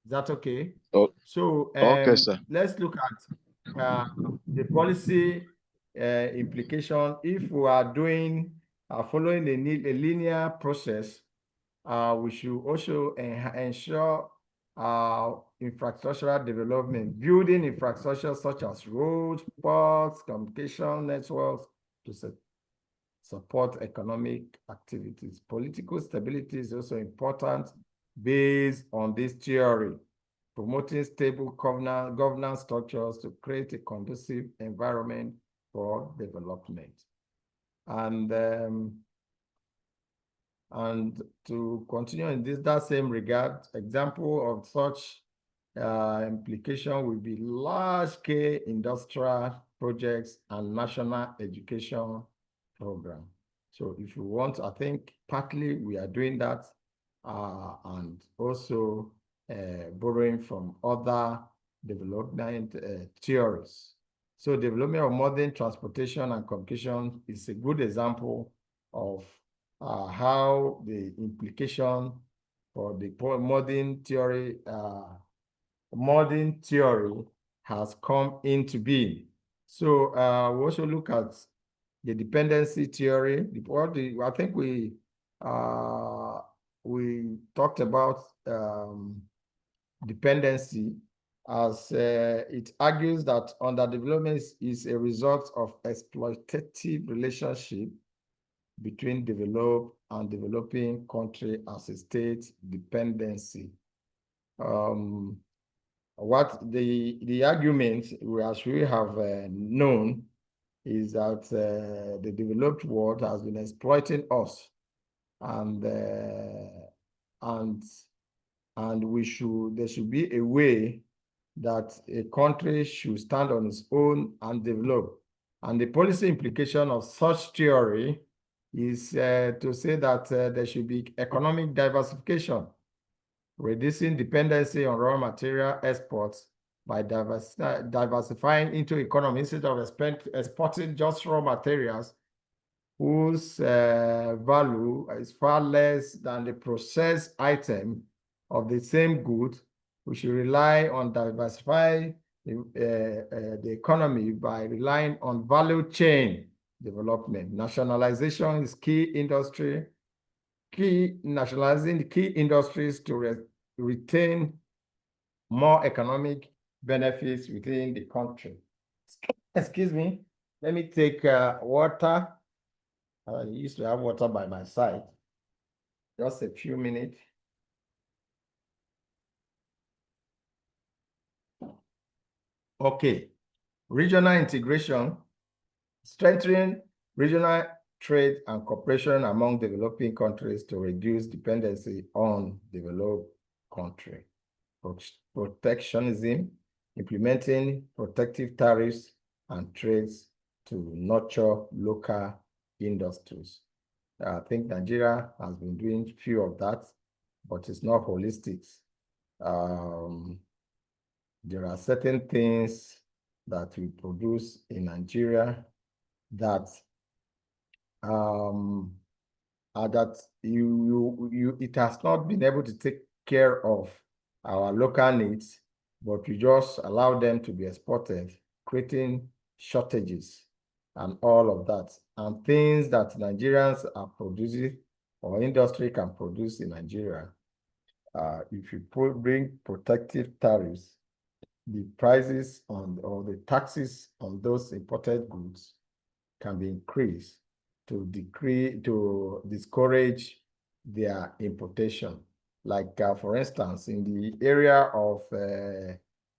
Is that okay? oh, So okay, sir. let's look at the policy implication. If we are doing following a linear process, we should also ensure infrastructural development, building infrastructure such as roads, ports, communication networks to support economic activities. Political stability is also important based on this theory, promoting stable governance structures to create a conducive environment for development. And to continue in that same regard, example of such implication will be large-scale industrial projects and national education program. So if you want, I think partly we are doing that and also borrowing from other development theories. So development of modern transportation and communication is a good example of how the implication for the modern theory has come into being. So we also look at the dependency theory. I think we talked about dependency as it argues that underdevelopment is a result of exploitative relationship between developed and developing country as a state dependency. What the argument, as we have known, is that the developed world has been exploiting us, and there should be a way that a country should stand on its own and develop. And the policy implication of such theory is to say that there should be economic diversification, reducing dependency on raw material exports by diversifying into economy instead of exporting just raw materials whose value is far less than the processed item of the same good. We should rely on diversifying the economy by relying on value chain development. Nationalization is nationalizing the key industries to retain more economic benefits within the country. Excuse me, let me take water. I used to have water by my side. Just a few minutes. Okay, regional integration, strengthening regional trade and cooperation among developing countries to reduce dependency on developed countries. Protectionism, implementing protective tariffs and trades to nurture local industries. I think Nigeria has been doing few of that, but it's not holistic. There are certain things that we produce in Nigeria that it has not been able to take care of our local needs, but we just allow them to be exported, creating shortages and all of that. And things that Nigerians are producing or industry can produce in Nigeria, if you bring protective tariffs, the prices or the taxes on those imported goods can be increased to discourage their importation. Like for instance, in the area of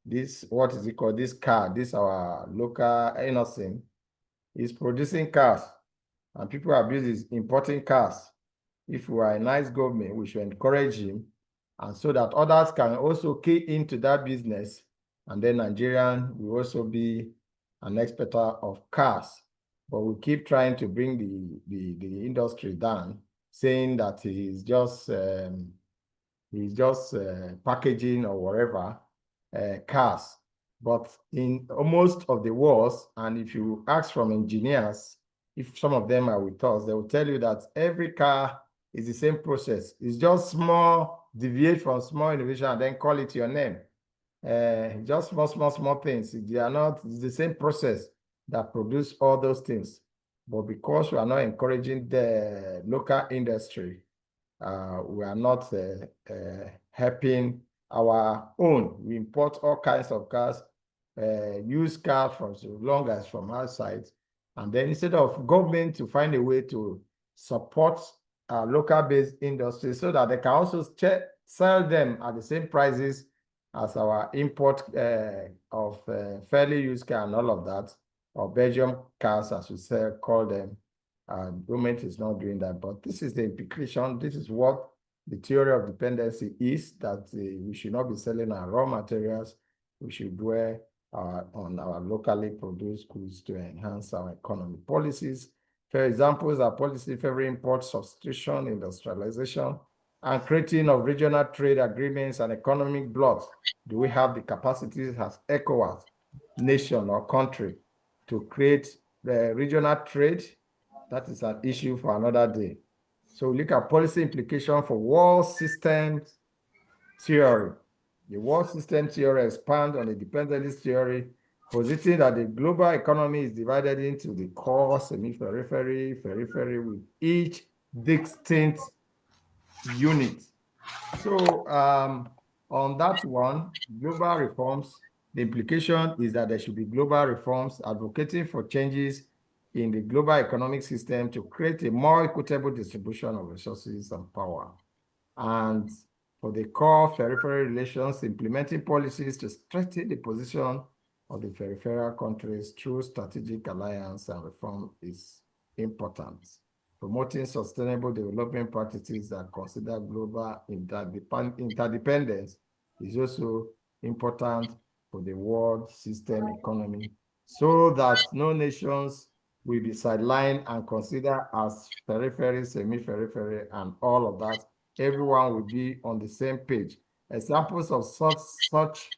this, what is it called? This car, this our local innocent is producing cars, and people are busy importing cars. If we are a nice government, we should encourage him, and so that others can also key into that business. And then Nigerian will also be an exporter of cars. But we keep trying to bring the industry down, saying that he's just packaging or whatever cars. But in most of the wars, and if you ask from engineers, if some of them are with us, they will tell you that every car is the same process. It's just small, deviate from small innovation and then call it your name. Just small things. They are not, it's the same process that produce all those things. But because we are not encouraging the local industry, we are not helping our own. We import all kinds of cars, used cars from so long as from outside. And then instead of government to find a way to support local-based industry so that they can also sell them at the same prices as our import of fairly used car and all of that, or Belgium cars, as we say, call them. Government is not doing that, but this is the implication. This is what the theory of dependency is, that we should not be selling our raw materials. We should dwell on our locally produced goods to enhance our economy. Policies, for examples, are policy favoring import substitution, industrialization, and creating of regional trade agreements and economic blocks. Do we have the capacities as ECOWAS, nation or country, to create the regional trade? That is an issue for another day. So we look at policy implication for world systems theory. The world system theory expands on the dependency theory, positing that the global economy is divided into the core, semi-periphery, periphery, with each distinct unit. So on that one, global reforms, the implication is that there should be global reforms advocating for changes in the global economic system to create a more equitable distribution of resources and power. And for the core peripheral relations, implementing policies to strengthen the position of the peripheral countries through strategic alliance and reform is important. Promoting sustainable development practices that consider global interdependence is also important for the world system economy, so that no nations will be sidelined and considered as periphery, semi-periphery, and all of that. Everyone will be on the same page. Examples of such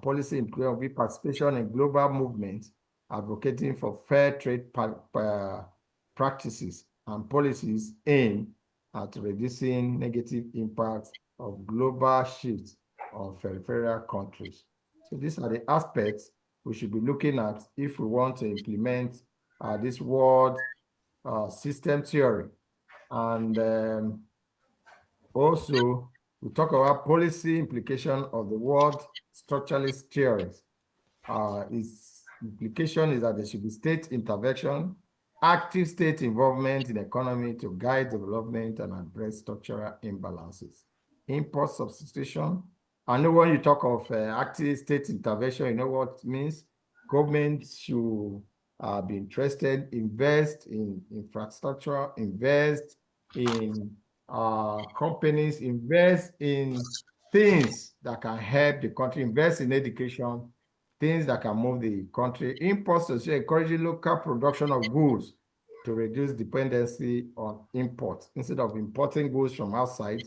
policy include participation in global movements, advocating for fair trade practices and policies aimed at reducing negative impacts of global shifts on peripheral countries. So these are the aspects we should be looking at if we want to implement this world system theory. And also, we talk about policy implication of the world structuralist theories. Its implication is that there should be state intervention, active state involvement in economy to guide development and address structural imbalances. Import substitution. I know when you talk of active state intervention, you know what it means. Government should be interested, invest in infrastructure, invest in companies, invest in things that can help the country, invest in education, things that can move the country. Import substitution, encouraging local production of goods to reduce dependency on imports. Instead of importing goods from outside,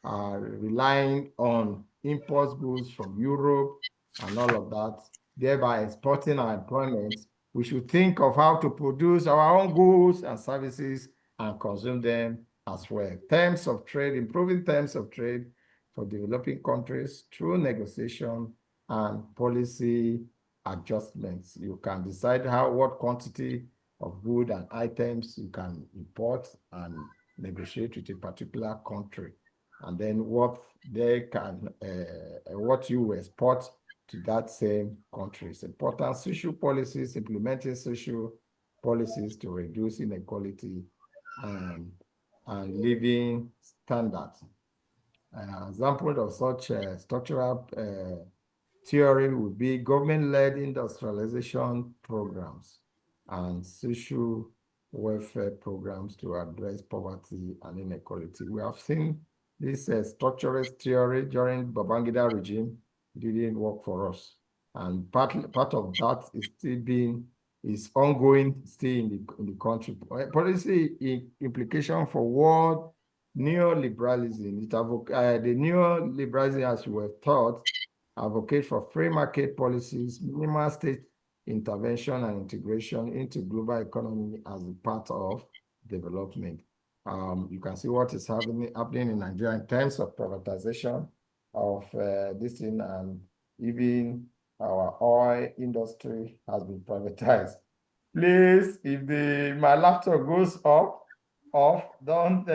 relying on import goods from Europe and all of that, thereby exporting our employment, we should think of how to produce our own goods and services and consume them as well. Terms of trade, improving terms of trade for developing countries through negotiation and policy adjustments. You can decide what quantity of goods and items you can import and negotiate with a particular country, and then what they can, what you export to that same country. It's important. Social policies, implementing social policies to reduce inequality and living standards. An example of such structural theory would be government-led industrialization programs and social welfare programs to address poverty and inequality. We have seen this structuralist theory during Babangida regime didn't work for us. And part of that is ongoing still in the country. Policy implication for world neoliberalism. The neoliberalism, as we were taught, advocate for free market policies, minimal state intervention and integration into global economy as a part of development. You can see what is happening in Nigeria in terms of privatization of this thing, and even our oil industry has been privatized. Please, if my laptop goes off, don't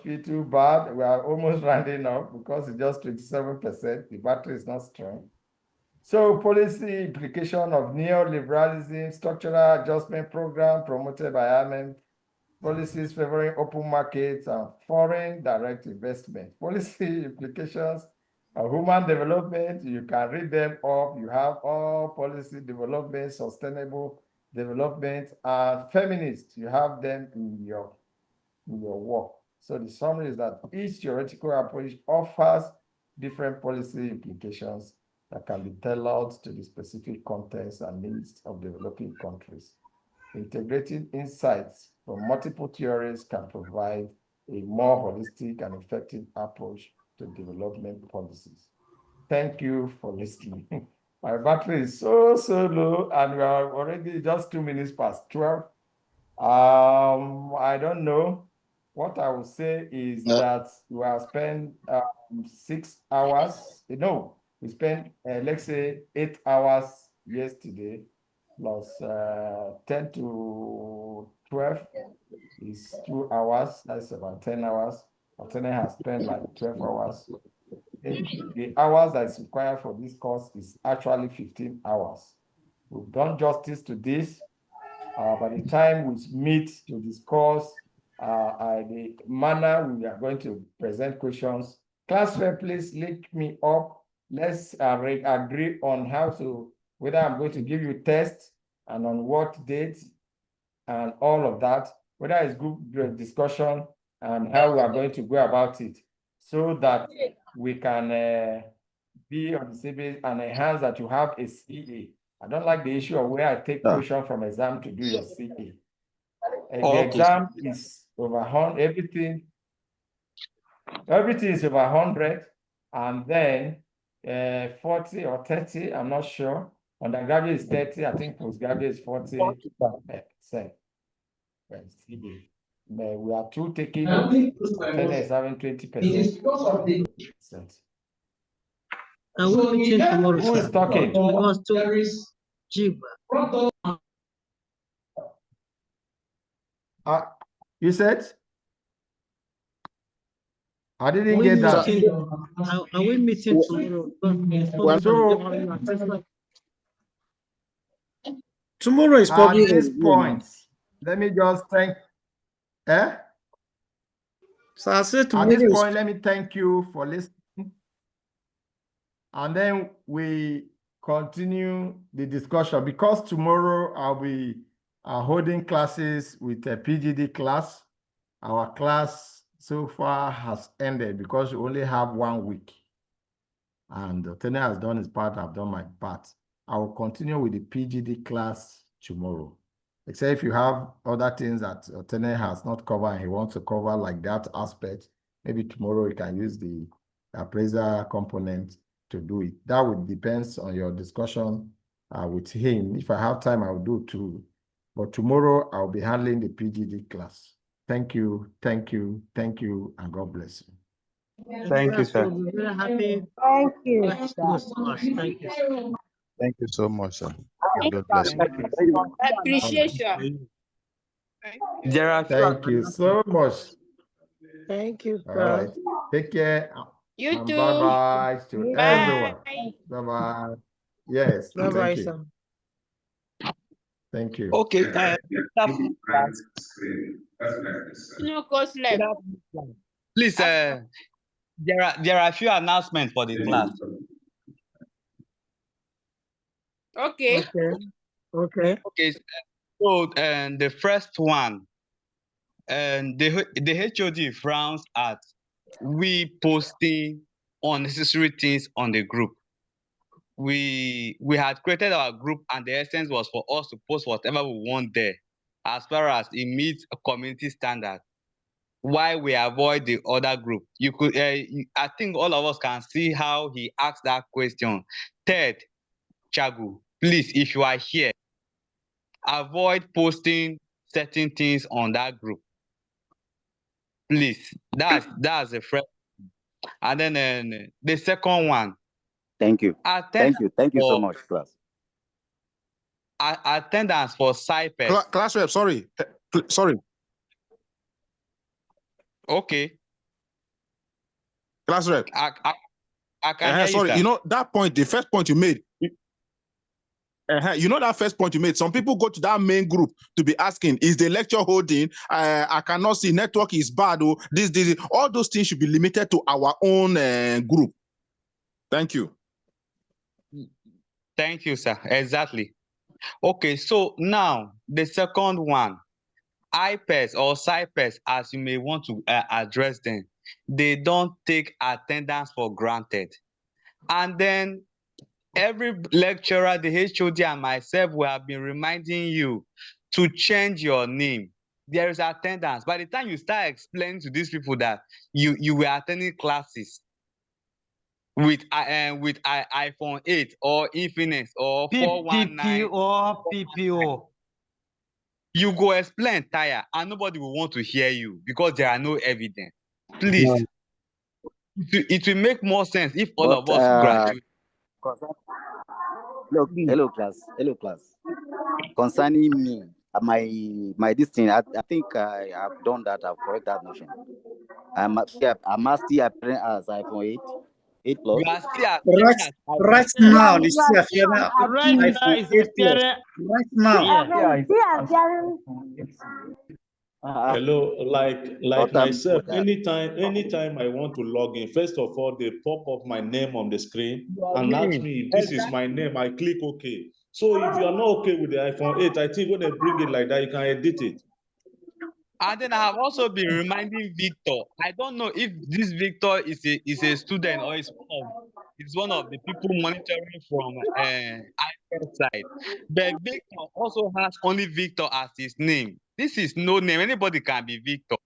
feel too bad. We are almost rounding up because it's just 27%. The battery is not strong. So policy implication of neoliberalism, structural adjustment program promoted by IMF, policies favoring open markets and foreign direct investment. Policy implications of human development, you can read them up. You have all policy development, sustainable development, and feminist. You have them in your work. So the summary is that each theoretical approach offers different policy implications that can be tailored to the specific contexts and needs of developing countries. Integrating insights from multiple theories can provide a more holistic and effective approach to development policies. Thank you for listening. My battery is so low, and we are already just 2 minutes past 12. I don't know. What I will say is that we have spent 6 hours. No, we spent, let's say, 8 hours yesterday, plus 10 to 12 is 2 hours. That's about 10 hours. Alternate has spent like 12 hours. The hours that is required for this course is actually 15 hours. We've done justice to this. By the time we meet to discuss the manner we are going to present questions, class rep, please link me up. Let's agree on whether I'm going to give you tests and on what date and all of that, whether it's group discussion and how we are going to go about it, so that we can be on the same page and enhance that you have a CA. I don't like the issue of where I take question from exam to do your CA. The exam is over 100, everything is over 100, and then 40 or 30, I'm not sure. Undergraduate is 30, I think postgraduate is 40%. We are two taking it, is having 20%. Who is talking? You said? I didn't get that. Are we meeting tomorrow? Tomorrow is probably at this point. Let me just thank. So I said at this point, let me thank you for listening. And then we continue the discussion, because tomorrow I'll be holding classes with a PGD class. Our class so far has ended because we only have 1 week. And Tene has done his part, I've done my part. I will continue with the PGD class tomorrow. Except if you have other things that Tene has not covered and he wants to cover, like that aspect, maybe tomorrow you can use the appraiser component to do it. That would depend on your discussion with him. If I have time, I will do too. But tomorrow I'll be handling the PGD class. Thank you, and God bless you. Thank you, sir. Thank you. Thank you so much, sir. God bless you. Appreciation. Thank you so much. Thank you. All right. Take care. You and too. Bye-bye to everyone. Bye-bye. Yes. Bye-bye, Thank you. sir. Thank you. Okay. No coach left. Please, there are a few announcements for the class. Okay. Okay. Okay. So, and the first one, and the HOD frowns at we posting unnecessary things on the group. We had created our group, and the essence was for us to post whatever we want there, as far as it meets a community standard. Why we avoid the other group? You could, I think all of us can see how he asked that question. Third, Chagu, please, if you are here, avoid posting certain things on that group. Please, that's the first. And then the second one. Thank you. Attendance Thank you so for, much, class. Attendance for CyPES. Class rep, sorry. Okay. Class rep. I can hear you, sorry, sir. you know that point, the first point you made. You know that first point you made. Some people go to that main group to be asking, is the lecture holding? I cannot see, network is bad. Or this. All those things should be limited to our own group. Thank you. Thank you, sir. Exactly. Okay, so now the second one, IPES or CyPES, as you may want to address them, they don't take attendance for granted. And then every lecturer, the HOD and myself, we have been reminding you to change your name. There is attendance. By the time you start explaining to these people that you were attending classes with iPhone 8 or Infinix or 419 or PPO, you go explain tire and nobody will want to hear you because there are no evidence. Please, it will make more sense if all of us graduate. Hello, class. Concerning me, my this thing, I think I have done that. I've corrected that notion. I'm still appearing as iPhone 8 Plus. You are still right now, you it's still are appearing right now iPhone is 8 Plus. appearing. Right now. Hello, like What myself, time? anytime I want to log in, first of all, they pop up my name on the screen and ask me if this is my name. I click OK. So if you are not okay with the iPhone 8, I think when they bring it like that, you can edit it. And then I have also been reminding Victor. I don't know if this Victor is a student or is one of the people monitoring from iPad side. But Victor also has only Victor as his name. This is no name. Anybody can be Victor.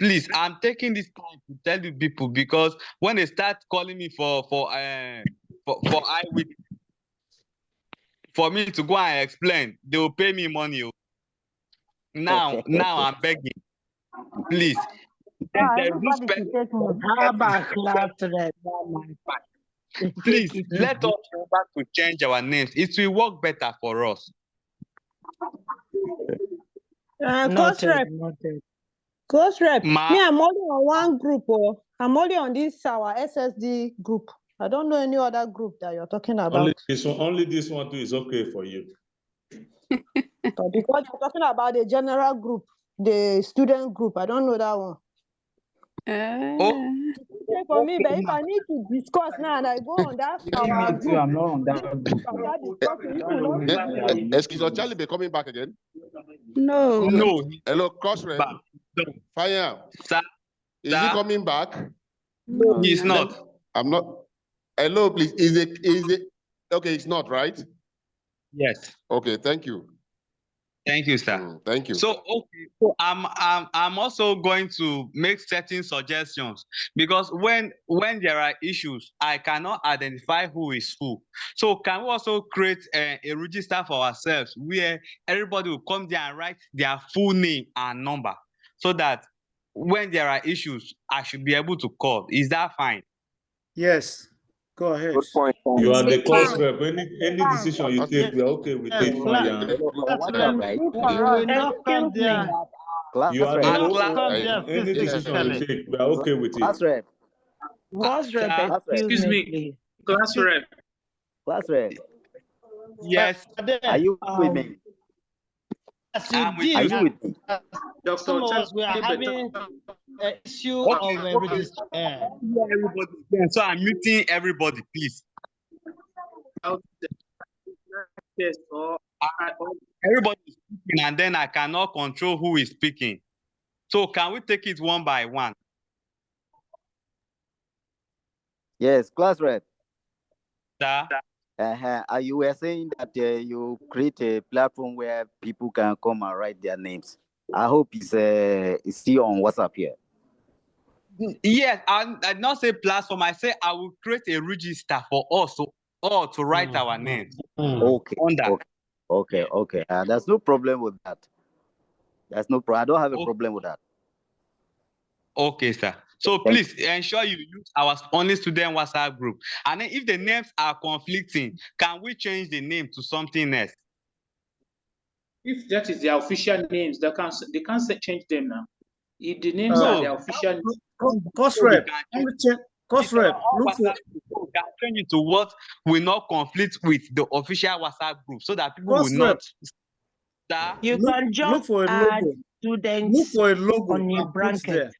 Please, I'm taking this time to tell you people because when they start calling me for eyewitness, for me to go and explain, they will pay me money. Now I'm begging. Please. Please let us remember to change our names. It will work better for us. Coach Rep, me, I'm only on one group. I'm only on this our SSD group. I don't know any other group that you're talking about. Only this one too is okay for you. But because you're talking about the general group, the student group, I don't know that one. Okay for me, but if I need to discuss now and I go on that our group, I'm not on that. Excuse me, Charlie be coming back again? No. Hello, Crossref. Fire. Is he coming back? No, he's not. I'm not. Hello, please. Is it? Okay, it's not, right? Yes. Okay, thank you. Thank you, sir. Thank you. So okay, so I'm also going to make certain suggestions because when there are issues, I cannot identify who is who. So can we also create a register for ourselves where everybody will come there and write their full name and number, so that when there are issues, I should be able to call. Is that fine? Yes. Go ahead. Good point. You are the course rep. Any decision you take, we are okay with it. You will not come there. You are the any decision you take, we are okay with it. Class rep. Class rep, excuse me. Class rep. Class rep. Yes. Are you with me? Are you with me? Some of us we are having an issue of registration. So I'm muting everybody, please. Yes, or everybody is speaking, and then I cannot control who is speaking. So can we take it one by one? Yes, class rep. Sir? You were saying that you create a platform where people can come and write their names. I hope it's still on WhatsApp here. Yes, I not say platform. I say I will create a register for us all to write our names. Okay. On that. Okay. There's no problem with that. There's no problem. I don't have a problem with that. Okay, sir. So please ensure you use our only student WhatsApp group. And then if the names are conflicting, can we change the name to something else? If that is their official names, they can't change them now. If the names are their official Cost rep, cost rep, look for can change it to what will not conflict with the official WhatsApp group, so that people will not. You can just look for a add logo. students Look for a logo on your and put bracket. there.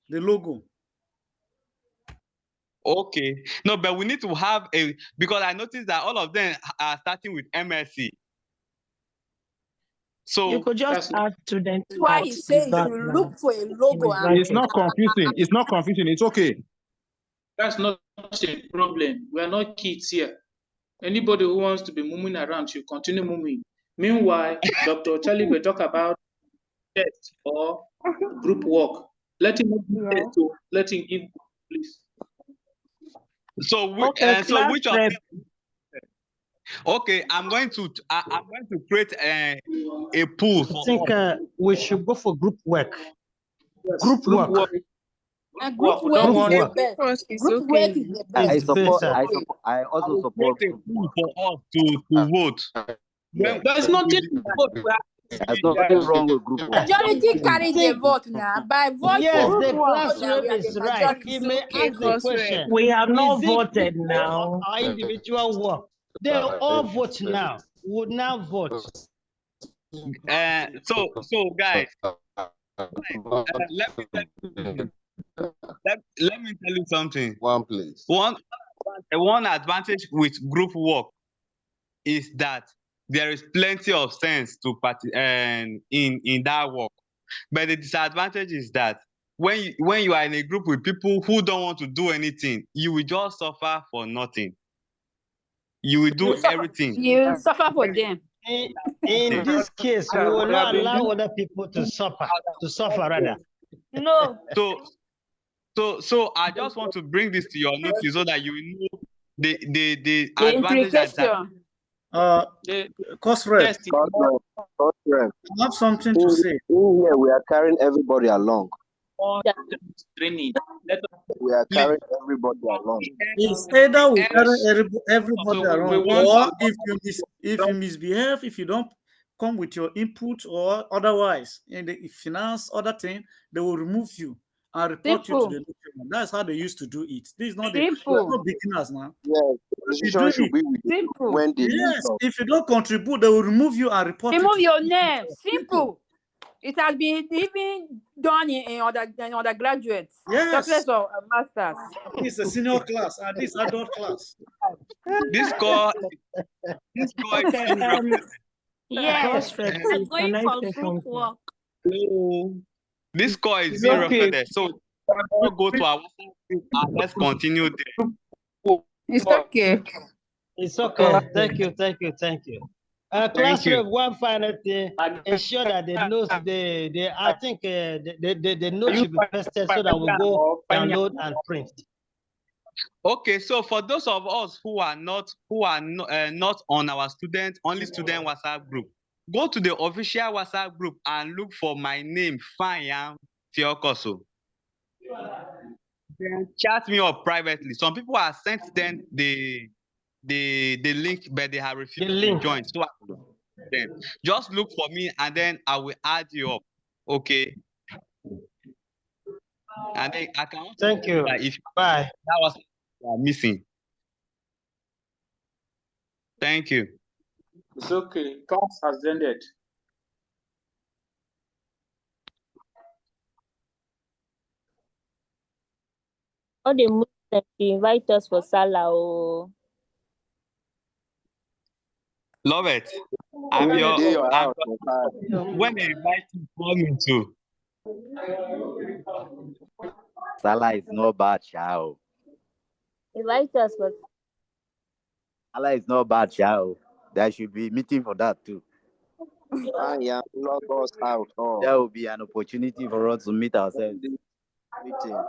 The logo. Okay. No, but we need to have because I noticed that all of them are starting with MSC. So you could just add students. That's why he says you look for a logo. It's not confusing. It's not confusing. It's okay. That's not a problem. We are not kids here. Anybody who wants to be moving around should continue moving. Meanwhile, Dr. Charlie will talk about test or group work. Let him test, so let him give, please. So which of them? Okay, I'm going to create a pool. I think we should go for group work. Yes, group work. And group work is the best. Group work is the best. I also support a pool for us to vote. There's nothing to vote. There's nothing wrong with group work. Majority carry the vote now. By vote, yes, the the class rep is right. He may ask the question. We have not Is voted it now. our individual work. They all vote now. Would now vote. So guys, let me tell you something. One place. One advantage with group work is that there is plenty of sense to in that work. But the disadvantage is that when you are in a group with people who don't want to do anything, you will just suffer for nothing. You will do everything. You suffer for them. In this case, we will not allow other people to suffer rather. No. So I just want to bring this to your notice so that you know the advantage implication. Cost rep. I have something to say. In here, we are carrying everybody along. Training. We are carrying everybody along. It's either we carry everybody around, or if you misbehave, if you don't come with your input, or otherwise, in the finance, other thing, they will remove you and report you to the national. That's how they used to do it. This is not not beginners now. Yes, the decision should be with you when they if you don't contribute, they will remove you and report you. Remove your name. Simple. It has been even done in undergraduates. Yes. Or masters. This is a senior class and this adult class. This score is yes. I'm going for group work. This score is being recorded. So we'll go to our WhatsApp group and let's continue there. It's okay. It's okay. Thank you. Class rep, one final thing, ensure that the notes I think the notes should be pasted so that we go download and print. Okay, so for those of us who are not on our only student WhatsApp group, go to the official WhatsApp group and look for my name, Fanyam Theokoso. Then chat me up privately. Some people have sent them the link, but they have refused to join. So then just look for me and then I will add you up. Okay. And then I can. Thank you. Bye. That was missing. Thank you. It's okay. Class has ended. All the Muslims invite us for Salah. Love it. I'm When your. they your I'm house, when they invite you, call me too. Salah is not bad, child. Invite us, but Salah is not bad, child. There should be meeting for that too. I am log us out. There will be an opportunity for us to meet ourselves. Meeting.